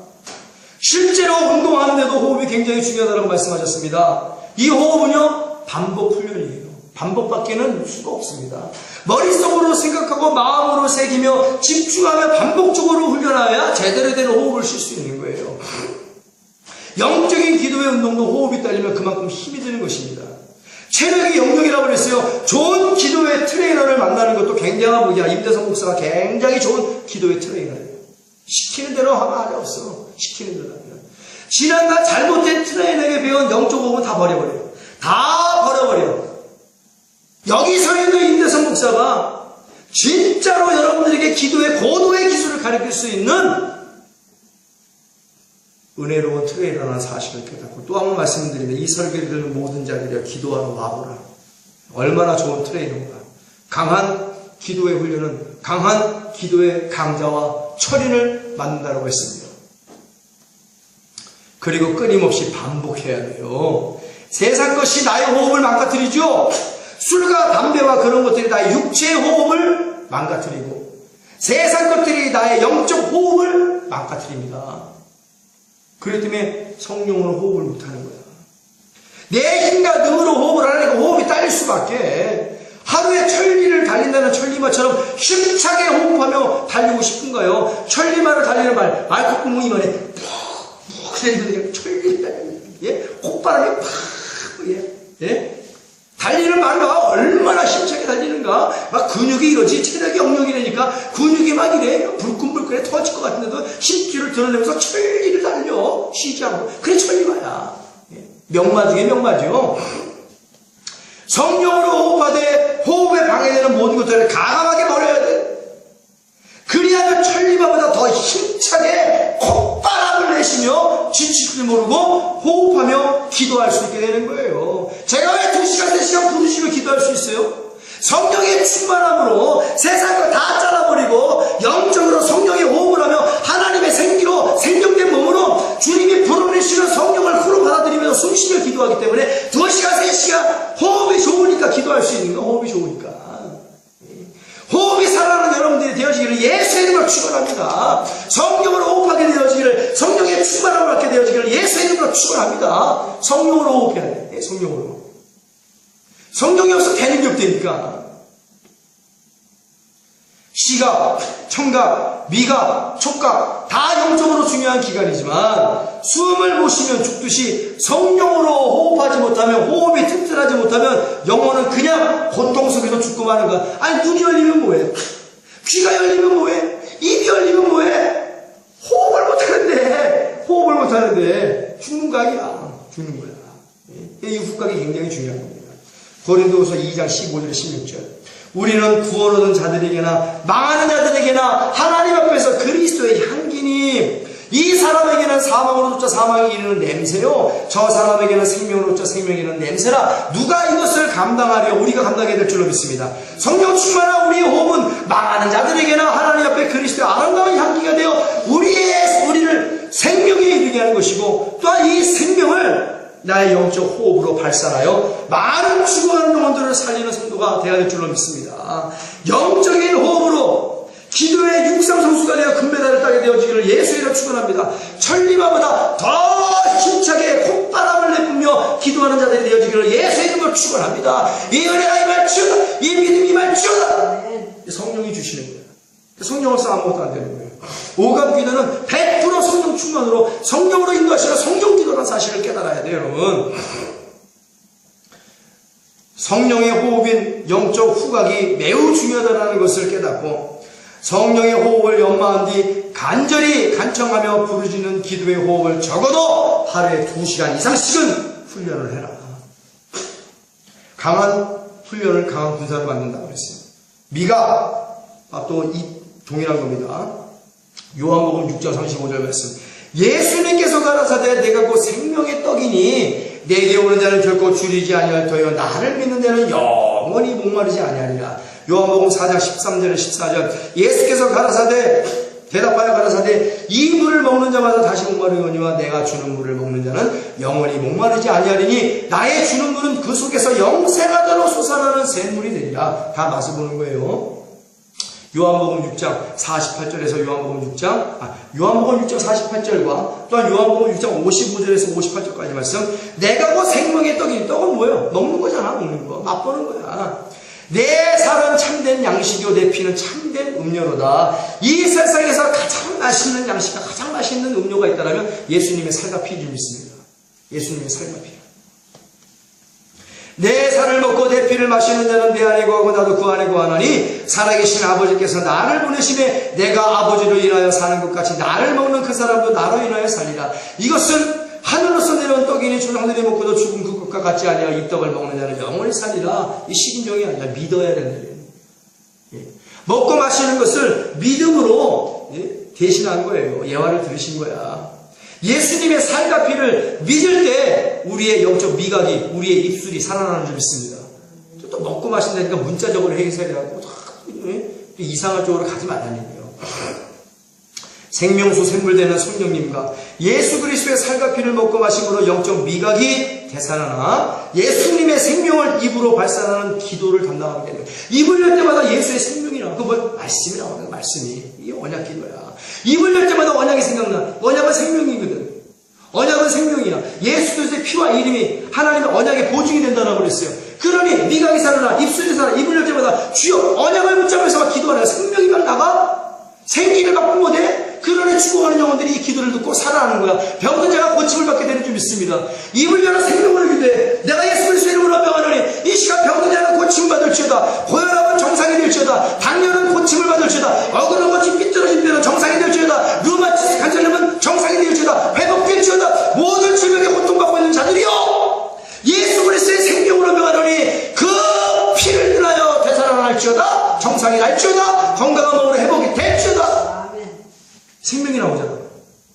실제로 운동하는데도 호흡이 굉장히 중요하다고 말씀하셨습니다. 이 호흡은요, 반복 훈련이에요. 반복밖에는 수가 없습니다. 머릿속으로 생각하고 마음으로 새기며 집중하며 반복적으로 훈련하여야 제대로 된 호흡을 쉴 수 있는 거예요. 영적인 기도의 운동도 호흡이 딸리면 그만큼 힘이 드는 것입니다. 체력의 영역이라고 그랬어요. 좋은 기도의 트레이너를 만나는 것도 굉장한 분이야. 임대성 목사가 굉장히 좋은 기도의 트레이너예요. 시키는 대로 하면 아래 없어. 시키는 대로 하면. 지난날 잘못된 트레이너에게 배운 영적 호흡은 다 버려버려요. 다 버려버려. 여기 서 있는 임대성 목사가 진짜로 여러분들에게 기도의 고도의 기술을 가르칠 수 있는 은혜로운 트레이너라는 사실을 깨닫고 또 한 번 말씀드리면 이 설교를 듣는 모든 자들이여 기도하러 와보라. 얼마나 좋은 트레이너인가. 강한 기도의 훈련은 강한 기도의 강자와 철인을 만든다고 했습니다. 그리고 끊임없이 반복해야 돼요. 세상 것이 나의 호흡을 망가뜨리죠. 술과 담배와 그런 것들이 나의 육체의 호흡을 망가뜨리고 세상 것들이 나의 영적 호흡을 망가뜨립니다. 그렇기 때문에 성령으로 호흡을 못하는 거야. 내 힘과 능으로 호흡을 하니까 호흡이 딸릴 수밖에. 하루에 천리를 달린다는 천리마처럼 힘차게 호흡하며 달리고 싶은가요? 천리마를 달리는 말, 콧구멍이만 해. 푹 내리면 천리를 달리는 예? 콧바람이 팍 예? 달리는 말과 얼마나 힘차게 달리는가. 막 근육이 이러지. 체력이 영역이라니까 근육이 막 이래. 불끈불끈해 터질 것 같은데도 힘줄을 드러내면서 천리를 달려. 쉬지 않고. 그래 천리마야. 명마 중에 명마죠. 성령으로 호흡하되 호흡에 방해되는 모든 것들을 가감하게 버려야 돼. 그리하면 천리마보다 더 힘차게 콧바람을 내쉬며 지칠 줄 모르고 호흡하며 기도할 수 있게 되는 거예요. 제가 왜 2시간, 3시간 부르시며 기도할 수 있어요? 성령의 충만함으로 세상을 다 잘라버리고 영적으로 성령의 호흡을 하며 하나님의 생기로 생명된 몸으로 주님이 불어내시는 성령을 흐르 받아들이면서 숨쉬며 기도하기 때문에 2시간, 3시간 호흡이 좋으니까 기도할 수 있는 거. 호흡이 좋으니까. 호흡이 살아나는 여러분들이 되어지기를 예수의 이름으로 축원합니다. 성령으로 호흡하게 되어지기를, 성령의 충만함을 받게 되어지기를 예수의 이름으로 축원합니다. 성령으로 호흡해야 돼. 성령으로. 성령이 없어 되는 게 없다니까. 시각, 청각, 미각, 촉각 다 영적으로 중요한 기관이지만 숨을 못 쉬면 죽듯이 성령으로 호흡하지 못하면, 호흡이 튼튼하지 못하면 영혼은 그냥 고통 속에서 죽고 마는 거야. 아니 눈이 열리면 뭐해? 귀가 열리면 뭐해? 입이 열리면 뭐해? 호흡을 못하는데 죽는 거 아니야. 죽는 거야. 이 후각이 굉장히 중요한 겁니다. 고린도후서 2장 15절 16절. 우리는 구원 얻은 자들에게나 망하는 자들에게나 하나님 앞에서 그리스도의 향기니 이 사람에게는 사망으로부터 사망이 이르는 냄새요 저 사람에게는 생명으로부터 생명이 이르는 냄새라. 누가 이것을 감당하려? 우리가 감당해야 될 줄로 믿습니다. 성령 충만한 우리의 호흡은 망하는 자들에게나 하나님 앞에 그리스도의 아름다운 향기가 되어 우리를 생명에 이르게 하는 것이고, 또한 이 생명을 나의 영적 호흡으로 발산하여 많은 죽어가는 영혼들을 살리는 성도가 되어야 될 줄로 믿습니다. 영적인 호흡으로 기도의 육상선수가 되어 금메달을 따게 되어지기를 예수의 이름으로 축원합니다. 천리마보다 더 힘차게 콧바람을 내뿜며 기도하는 자들이 되어지기를 예수의 이름으로 축원합니다. 이 은혜가 임할지어다. 이 믿음이 임할지어다. 성령이 주시는 거예요. 성령 없어 아무것도 안 되는 거예요. 오감 기도는 100% 성령 충만으로 성령으로 인도하시는 성령 기도라는 사실을 깨달아야 돼요, 여러분. 성령의 호흡인 영적 후각이 매우 중요하다는 것을 깨닫고 성령의 호흡을 연마한 뒤 간절히 간청하며 부르짖는 기도의 호흡을 적어도 하루에 2시간 이상씩은 훈련을 해라. 강한 훈련을 강한 군사를 만든다고 했어요. 미가 또 이 동일한 겁니다. 요한복음 6장 35절 말씀. 예수님께서 가라사대 내가 곧 생명의 떡이니 내게 오는 자는 결코 줄이지 아니할 터여 나를 믿는 자는 영원히 목마르지 아니하리라. 요한복음 4장 13절에 14절. 예수께서 가라사대 대답하여 가라사대 이 물을 먹는 자마다 다시 목마르거니와 내가 주는 물을 먹는 자는 영원히 목마르지 아니하리니 나의 주는 물은 그 속에서 영생하도록 솟아나는 샘물이 되리라. 다 맛을 보는 거예요. 요한복음 6장 48절에서 요한복음 6장 48절과 또한 요한복음 6장 55절에서 58절까지 말씀. 내가 곧 생명의 떡이니, 떡은 뭐예요? 먹는 거잖아. 먹는 거, 맛보는 거야. 내 살은 참된 양식이요 내 피는 참된 음료로다. 이 세상에서 가장 맛있는 양식과 가장 맛있는 음료가 있다면 예수님의 살과 피를 믿습니다. 예수님의 살과 피. 내 살을 먹고 내 피를 마시는 자는 내 안에 거하고 나도 그 안에 거하나니 살아계신 아버지께서 나를 보내심에 내가 아버지로 인하여 사는 것 같이 나를 먹는 그 사람도 나로 인하여 살리라. 이것은 하늘로서 내려온 떡이니 조상들이 먹고도 죽은 그것과 같지 아니하여 이 떡을 먹는 자는 영원히 살리라. 이 식인종이 아니라 믿어야 된다. 먹고 마시는 것을 믿음으로 대신한 거예요. 예화를 들으신 거야. 예수님의 살과 피를 믿을 때 우리의 영적 미각이, 우리의 입술이 살아나는 줄 믿습니다. 또 먹고 마신다니까 문자적으로 해석해갖고 이상한 쪽으로 가지 말라는 얘기예요. 생명수 샘물되는 성령님과 예수 그리스도의 살과 피를 먹고 마심으로 영적 미각이 되살아나 예수님의 생명을 입으로 발산하는 기도를 담당하게 되는 거예요. 입을 열 때마다 예수의 생명이라고, 그 말씀이 나오는 말씀이. 이게 언약 기도야. 입을 열 때마다 언약이 생각나. 언약은 생명이거든. 언약은 생명이야. 예수 그리스도의 피와 이름이 하나님의 언약의 보증이 된다고 그랬어요. 그러니 미각이 살아나, 입술이 살아나, 입을 열 때마다 주여 언약을 붙잡으면서 기도하는 생명이 막 나가? 생기를 막 뿜어내? 그러니 죽어가는 영혼들이 이 기도를 듣고 살아나는 거야. 병든 자가 고침을 받게 되는 줄 믿습니다. 입을 열어 생명을 기도해. 내가 예수 그리스도의 이름으로 명하노니 이 시간 병든 자는 고침을 받을지어다. 고혈압은 정상이 될지어다. 당뇨는 고침을 받을지어다. 어그런 것이 삐뚤어진 뼈는 정상이 될지어다. 류마티스 관절염은 정상이 될지어다. 회복될지어다. 모든 질병에 고통받고 있는 자들이요 예수 그리스도의 생명으로 명하노니 그 피를 인하여 되살아날지어다. 정상이 날지어다. 건강한 몸으로 회복이 될지어다. 생명이 나오잖아.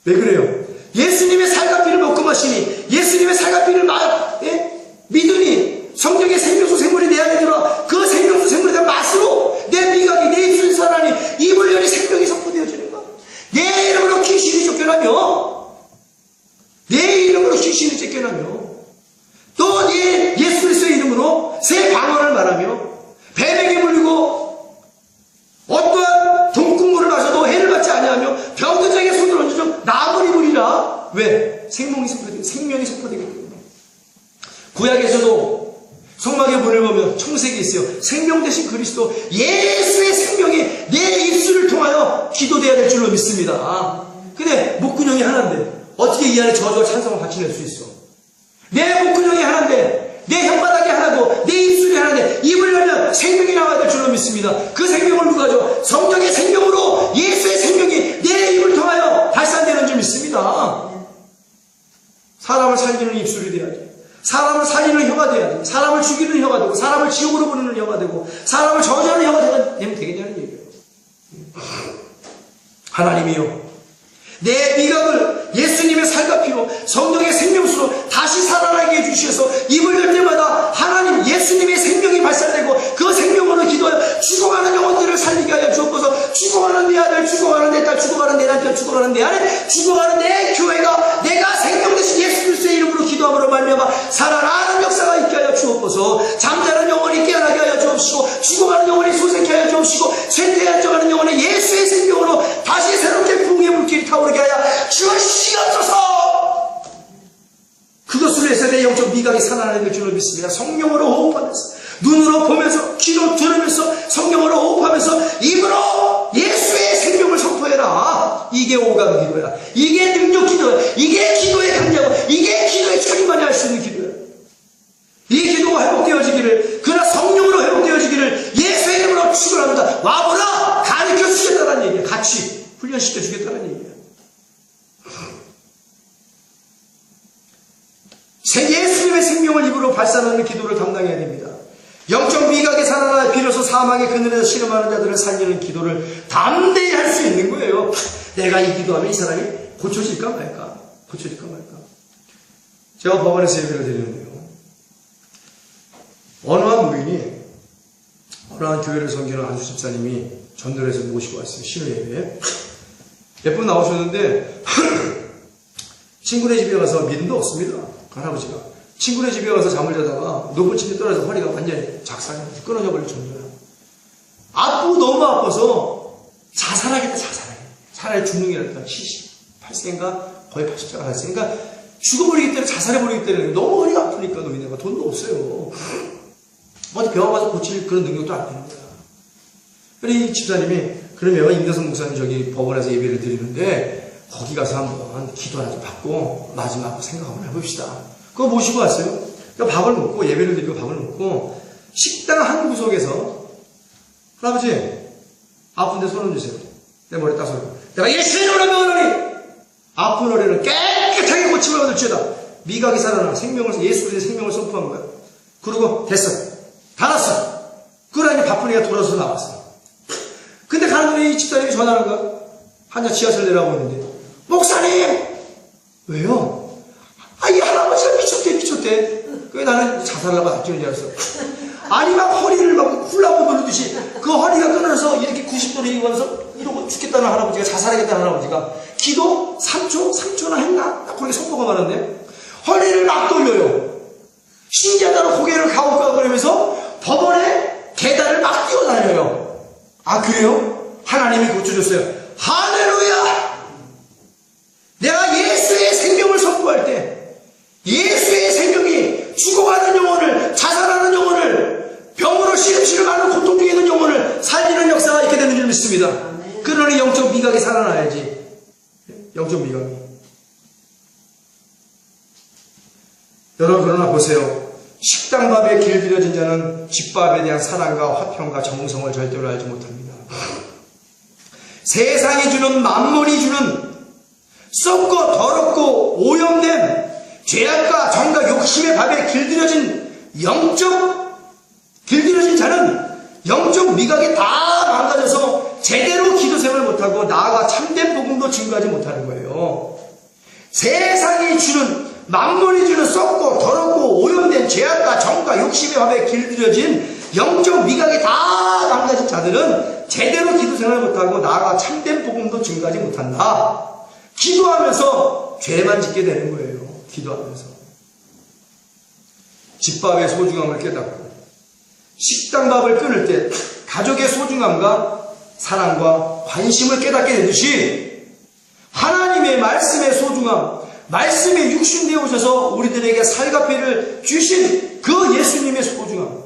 왜 그래요? 예수님의 살과 피를 먹고 마시니, 예수님의 살과 피를 믿으니 성령의 생명수 생물이 내 안에 들어 그 생명수 생물에 대한 맛으로 내 미각이, 내 입술이 살아나니 입을 열이 생명이 선포되어지는 거야. 내 이름으로 귀신이 쫓겨나며, 내 이름으로 귀신이 쫓겨나며, 또 예수 그리스도의 이름으로 새 방언을 말하며, 뱀에게 물리고 어떠한 동국물을 마셔도 해를 받지 아니하며 병든 자에게 손을 얹어 나무리 부리라. 왜? 생명이 선포되기 때문에. 구약에서도 성막의 문을 보면 청색이 있어요. 생명 대신 그리스도, 예수의 생명이 내 입술을 통하여 기도돼야 될 줄로 믿습니다. 근데 목구멍이 하나인데 어떻게 이 안에 저주와 찬성을 같이 낼 수 있어? 내 목구멍이 하나인데, 내 혓바닥이 하나고 내 입술이 하나인데 입을 열면 생명이 나와야 될 줄로 믿습니다. 그 생명을 누가 줘? 성령의 생명으로 예수의 생명이 내 입을 통하여 발산되는 줄 믿습니다. 사람을 살리는 입술이 돼야 돼. 사람을 살리는 혀가 돼야 돼. 사람을 죽이는 혀가 되고, 사람을 지옥으로 보내는 혀가 되고, 사람을 저주하는 혀가 되면 되겠냐는 얘기예요. 하나님이요, 내 미각을 예수님의 살과 피로 성령의 생명수로 다시 살아나게 해주셔서 입을 열 때마다 하나님 예수님의 생명이 발산되고 그 생명으로 기도하여 죽어가는 영혼들을 살리게 하여 주옵소서. 죽어가는 내 아들, 죽어가는 내 딸, 죽어가는 내 남편, 죽어가는 내 아내, 죽어가는 내 교회가 내가 생명 대신 예수 그리스도의 이름으로 기도함으로 말미암아 살아나는 역사가 있게 하여 주옵소서. 잠자는 영혼이 깨어나게 하여 주옵시고, 죽어가는 영혼이 소생케 하여 주옵시고, 쇠퇴해져가는 영혼이 예수의 생명으로 다시 새롭게 부흥의 물길이 타오르게 하여 주시옵소서. 그것으로 해서 내 영적 미각이 살아나는 줄로 믿습니다. 성령으로 호흡하면서, 눈으로 보면서, 귀로 들으면서, 성령으로 호흡하면서 입으로 예수의 생명을 선포해라. 이게 오감 기도야. 이게 능력 기도야. 이게 기도의 강력, 이게 기도의 천인만이 할 수 있는 기도야. 이 기도가 회복되어지기를, 그러나 성령으로 회복되어지기를 예수의 이름으로 축원합니다. 와보라! 가르쳐 주겠다는 얘기야. 같이 훈련시켜 주겠다는 얘기야. 예수님의 생명을 입으로 발산하는 기도를 담당해야 됩니다. 영적 미각에 살아나 비로소 사망의 그늘에서 신음하는 자들을 살리는 기도를 담대히 할 수 있는 거예요. 내가 이 기도하면 이 사람이 고쳐질까 말까? 고쳐질까 말까? 제가 법원에서 예배를 드리는데요, 어느 한 노인이 어느 한 교회를 섬기는 안수 집사님이 전도해서 모시고 왔어요. 신우예배에 몇 분 나오셨는데 친구네 집에 가서 믿음도 없습니다. 할아버지가 친구네 집에 가서 잠을 자다가 높은 층에 떨어져서 허리가 완전히 작살이 끊어져 버릴 정도야. 아프고 너무 아파서 자살하겠다, 자살하겠다. 차라리 죽는 게 낫다. 78세인가? 거의 80세가 됐으니까 죽어버리기 때문에 자살해버리기 때문에 너무 허리가 아프니까 노인네가 돈도 없어요. 어디 병원 가서 고칠 그런 능력도 안 되는 거야. 그러니 이 집사님이 그러면 임대성 목사님 저기 법원에서 예배를 드리는데 거기 가서 한번 기도 하나 좀 받고 마지막 생각 한번 해봅시다. 그거 모시고 왔어요. 그러니까 밥을 먹고 예배를 드리고 밥을 먹고 식당 한 구석에서 할아버지 아픈데 손을 주세요. 내 머리 따서 내가 예수의 이름으로 명하노니 아픈 허리를 깨끗하게 고침을 얻을지어다. 미각이 살아나 생명을 예수 그리스도의 생명을 선포한 거야. 그리고 됐어. 다 났어. 그러니 바쁜 애가 돌아서 나왔어. 근데 가는 동네 이 집사님이 전화하는 거야. 한자 지하철 내려가고 있는데 목사님! 왜요? 이 할아버지가 미쳤대. 그래 나는 자살하려고 납치는 줄 알았어. 아니 막 허리를 막 훌라고 돌리듯이 그 허리가 끊어서 이렇게 90도로 이러면서 이러고 죽겠다는 할아버지가 자살하겠다는 할아버지가 기도 3초나 했나? 딱 그렇게 선포가 많았네. 허리를 막 돌려요. 신기하다는 고개를 가오가오 그러면서 법원에 계단을 막 뛰어다녀요. 아 그래요? 하나님이 고쳐줬어요. 할렐루야! 내가 예수의 생명을 선포할 때 예수의 생명이 죽어가는 영혼을 자살하는 영혼을 병으로 시름시름 하는 고통 중에 있는 영혼을 살리는 역사가 있게 되는 줄 믿습니다. 그러니 영적 미각이 살아나야지. 영적 미각이. 여러분 그러나 보세요. 식당밥에 길들여진 자는 집밥에 대한 사랑과 화평과 정성을 절대로 알지 못합니다. 세상이 주는 만물이 주는 썩고 더럽고 오염된 죄악과 정과 욕심의 밥에 길들여진 자는 영적 미각이 다 망가져서 제대로 기도 생활을 못하고 나아가 참된 복음도 증거하지 못하는 거예요. 세상이 주는 만물이 주는 썩고 더럽고 오염된 죄악과 정과 욕심의 밥에 길들여진 영적 미각이 다 망가진 자들은 제대로 기도 생활을 못하고 나아가 참된 복음도 증거하지 못한다. 기도하면서 죄만 짓게 되는 거예요. 기도하면서 집밥의 소중함을 깨닫고 식당밥을 끊을 때 가족의 소중함과 사랑과 관심을 깨닫게 되듯이 하나님의 말씀의 소중함, 말씀에 육신되어 오셔서 우리들에게 살과 피를 주신 그 예수님의 소중함,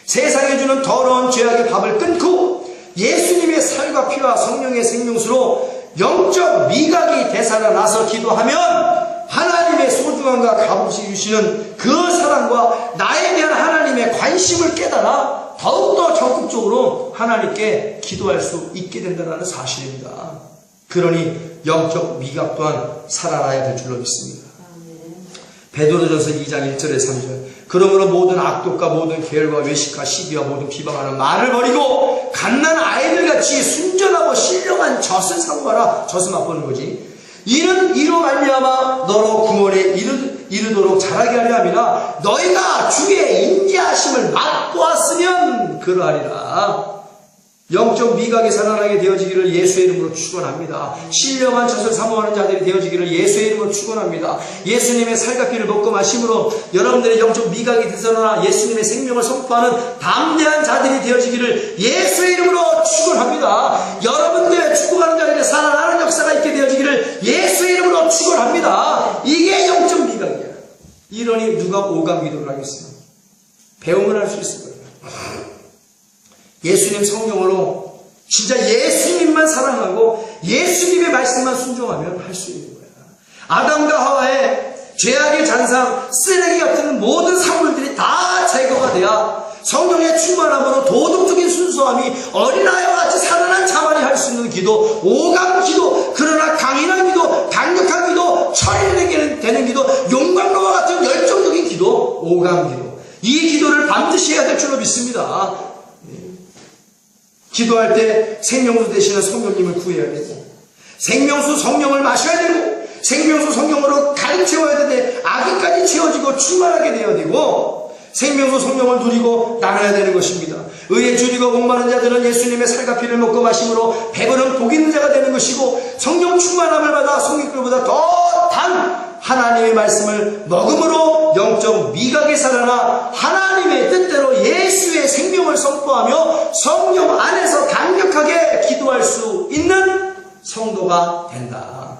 세상에 주는 더러운 죄악의 밥을 끊고 예수님의 살과 피와 성령의 생명수로 영적 미각이 되살아나서 기도하면 하나님의 소중함과 값없이 주시는 그 사랑과 나에 대한 하나님의 관심을 깨달아 더욱더 적극적으로 하나님께 기도할 수 있게 된다는 사실입니다. 그러니 영적 미각 또한 살아나야 될 줄로 믿습니다. 베드로전서 2장 1절에 3절 그러므로 모든 악독과 모든 계열과 외식과 시기와 모든 비방하는 말을 버리고 갓난 아이들같이 순전하고 신령한 젖을 사모하라. 젖을 맛보는 거지. 이는 이로 말미암아 너로 구원에 이르도록 자라게 하려 함이나 너희가 주의 인자하심을 맛보았으면 그러하리라. 영적 미각이 살아나게 되어지기를 예수의 이름으로 축원합니다. 신령한 젖을 사모하는 자들이 되어지기를 예수의 이름으로 축원합니다. 예수님의 살과 피를 먹고 마심으로 여러분들의 영적 미각이 되살아나 예수님의 생명을 선포하는 담대한 자들이 되어지기를 예수의 이름으로 축원합니다. 여러분들의 죽어가는 자들이 살아나는 역사가 있게 되어지기를 예수의 이름으로 축원합니다. 이게 영적 미각이야. 이러니 누가 오감 기도를 하겠어요? 배움을 할 수 있을 거예요. 예수님 성령으로 진짜 예수님만 사랑하고 예수님의 말씀만 순종하면 할 수 있는 거야. 아담과 하와의 죄악의 잔상, 쓰레기 같은 모든 산물들이 다 제거가 돼야 성령의 충만함으로 도덕적인 순수함이 어린아이와 같이 살아난 자만이 할 수 있는 기도, 오감 기도, 그러나 강인한 기도, 강력한 기도, 철이 되는 기도, 용광로와 같은 열정적인 기도, 오감 기도. 이 기도를 반드시 해야 될 줄로 믿습니다. 기도할 때 생명수 되시는 성령님을 구해야 되고 생명수 성령을 마셔야 되고 생명수 성령으로 가득 채워야 되는데 아기까지 채워지고 충만하게 되어야 되고 생명수 성령을 누리고 나눠야 되는 것입니다. 의에 줄이고 목마른 자들은 예수님의 살과 피를 먹고 마심으로 배부른 복 있는 자가 되는 것이고 성령 충만함을 받아 성령들보다 더 단 하나님의 말씀을 먹음으로 영적 미각이 살아나 하나님의 뜻대로 예수의 생명을 선포하며 성령 안에서 강력하게 촉각에 기도할 수 있는 성도가 된다.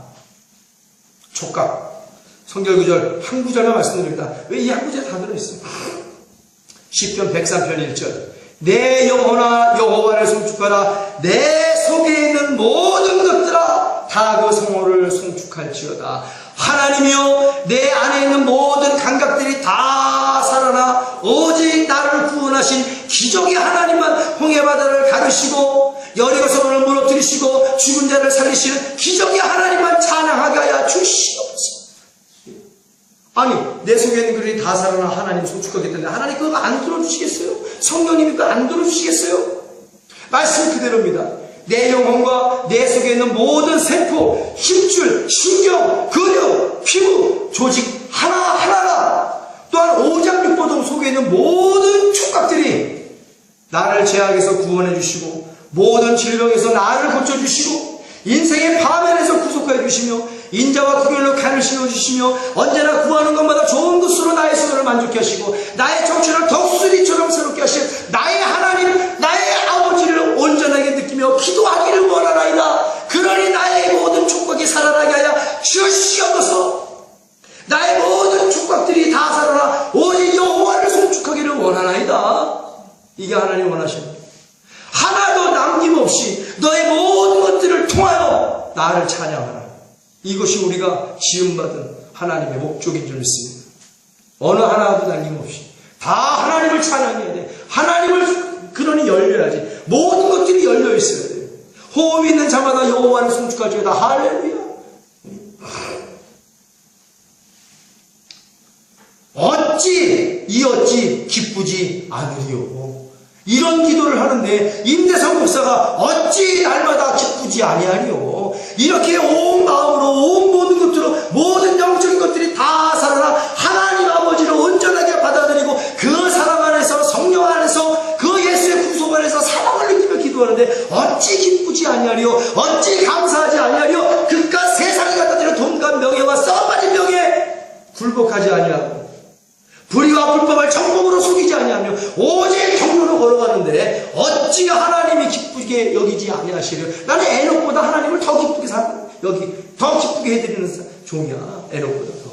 촉각. 성경 구절 한 구절만 말씀드립니다. 왜 이 한 구절에 다 들어있어요? 시편 103편 1절. 내 영혼아 여호와를 송축하라. 내 속에 있는 모든 것들아 다 그 성호를 송축할지어다. 하나님이여 내 안에 있는 모든 감각들이 다 살아나 오직 나를 구원하신 기적의 하나님만 홍해바다를 가르시고 여리고성을 무너뜨리시고 죽은 자를 살리시는 기적의 하나님만 찬양하게 하여 주시옵소서. 아니 내 속에 있는 그들이 다 살아나 하나님 송축하겠다는데 하나님 그거 안 들어주시겠어요? 성령님이 그거 안 들어주시겠어요? 말씀 그대로입니다. 내 영혼과 내 속에 있는 모든 세포, 힘줄, 신경, 근육, 피부, 조직 하나하나가 또한 오장육부동 속에 있는 모든 촉각들이 나를 죄악에서 구원해 주시고 모든 질병에서 나를 고쳐주시고 인생의 파멸에서 구속해 주시며 인자와 구별로 간을 씌워주시며 언제나 구하는 것마다 좋은 것으로 나의 소원을 만족해 하시고 나의 정체를 덕수리처럼 새롭게 하신 나의 하나님 나의 아버지를 온전하게 느끼며 기도하기를 원하나이다. 그러니 나의 모든 촉각이 살아나게 하여 주시옵소서. 나의 모든 촉각들이 다 살아나 오직 여호와를 송축하기를 원하나이다. 이게 하나님 원하십니다. 하나도 남김없이 너의 모든 것들을 통하여 나를 찬양하라. 이것이 우리가 지음받은 하나님의 목적인 줄 믿습니다. 어느 하나도 남김없이 다 하나님을 찬양해야 돼. 하나님을 그러니 열려야지. 모든 것들이 열려 있어야 돼. 호흡이 있는 자마다 여호와를 송축할지어다. 할렐루야. 어찌 기쁘지 않으리요. 이런 기도를 하는데 임대성 목사가 어찌 날마다 기쁘지 아니하리요. 이렇게 온 마음으로 온 모든 것들로 모든 영적인 것들이 다 살아나 하나님 아버지를 온전하게 받아들이고 그 사랑 안에서 성령 안에서 그 예수의 구속 안에서 사랑을 느끼며 기도하는데 어찌 기쁘지 아니하리요. 어찌 감사하지 아니하리요. 그깟 세상이 갖다 드는 돈과 명예와 썩어빠진 명예에 굴복하지 아니하고 불의와 불법을 정복으로 속이지 아니하며 오직 경로로 걸어가는데 어찌 하나님이 기쁘게 여기지 아니하시려. 나는 에녹보다 하나님을 더 기쁘게 더 기쁘게 해드리는 종이야. 에녹보다 더.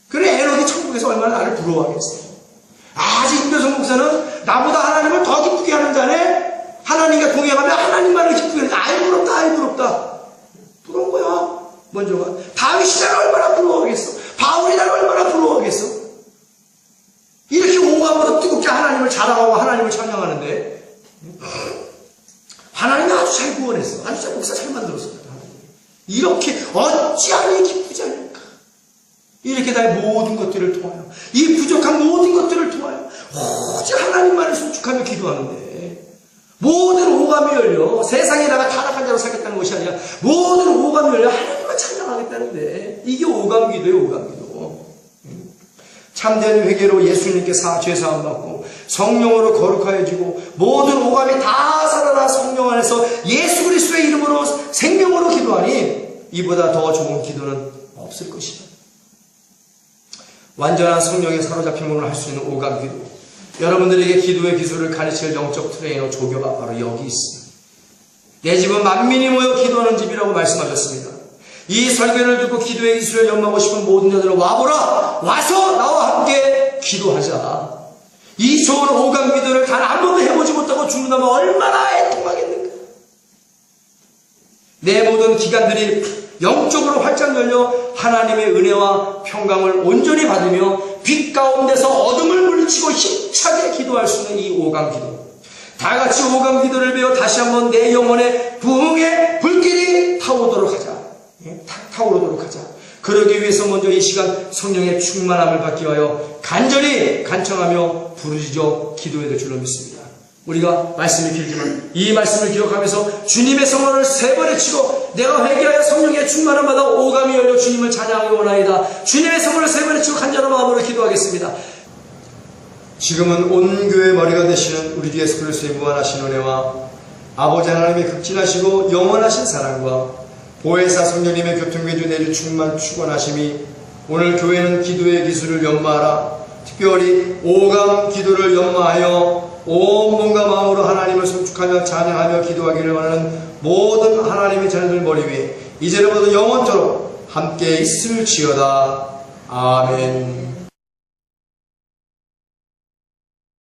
그래 에녹이 천국에서 얼마나 나를 부러워하겠어. 아직 임대성 목사는 나보다 하나님을 더 기쁘게 하는 자네. 하나님과 동행하면 하나님만을 기쁘게 하는 자네. 아이 부럽다 아이 부럽다. 부러운 거야. 먼저가 다윗이 나를 얼마나 부러워하겠어. 바울이 나를 얼마나 부러워하겠어. 이렇게 오감으로 뜨겁게 하나님을 자랑하고 하나님을 찬양하는데 하나님이 아주 잘 구원했어. 아주 잘 목사 잘 만들었어. 이렇게 어찌하니 기쁘지 않을까. 이렇게 나의 모든 것들을 통하여 이 부족한 모든 것들을 통하여 오직 하나님만을 송축하며 기도하는데 모든 오감이 열려 세상에다가 타락한 자로 살겠다는 것이 아니라 모든 오감이 열려 하나님만 찬양하겠다는데 이게 오감기도예요. 오감기도. 참된 회개로 예수님께 죄사함 받고 성령으로 거룩하여지고 모든 오감이 다 살아나 성령 안에서 예수 그리스도의 이름으로 생명으로 기도하니 이보다 더 좋은 기도는 없을 것이다. 완전한 성령에 사로잡힘으로 할 수 있는 오감기도. 여러분들에게 기도의 기술을 가르칠 영적 트레이너 조교가 바로 여기 있습니다. 내 집은 만민이 모여 기도하는 집이라고 말씀하셨습니다. 이 설교를 듣고 기도의 기술을 연마하고 싶은 모든 자들은 와보라! 와서 나와 함께 기도하자. 이 좋은 오감 기도를 단 한 번도 해보지 못하고 죽는다면 얼마나 애통하겠는가. 내 모든 기관들이 영적으로 활짝 열려 하나님의 은혜와 평강을 온전히 받으며 빛 가운데서 어둠을 물리치고 힘차게 기도할 수 있는 이 오감 기도. 다 같이 오감 기도를 배워 다시 한번 내 영혼의 부흥의 불길이 타오르도록 하자. 타오르도록 하자. 그러기 위해서 먼저 이 시간 성령의 충만함을 받기 위하여 간절히 간청하며 부르짖어 기도해야 될 줄로 믿습니다. 우리가 말씀이 길지만 이 말씀을 기억하면서 주님의 성원을 세 번 외치고 내가 회개하여 성령의 충만함 받아 오감이 열려 주님을 찬양하기 원하이다. 주님의 성원을 세 번 외치고 간절한 마음으로 기도하겠습니다. 지금은 온 교회의 머리가 되시는 우리 주 예수 그리스도의 무한하신 은혜와 아버지 하나님의 극진하시고 영원하신 사랑과 보혜사 성령님의 교통계주 내주 충만 축원하심이 오늘 교회는 기도의 기술을 연마하라. 특별히 오감 기도를 연마하여 온 몸과 마음으로 하나님을 송축하여 축하하며 찬양하며 기도하기를 원하는 모든 하나님의 자녀들 머리 위에 이제로부터 영원토록 함께 있을지어다. 아멘.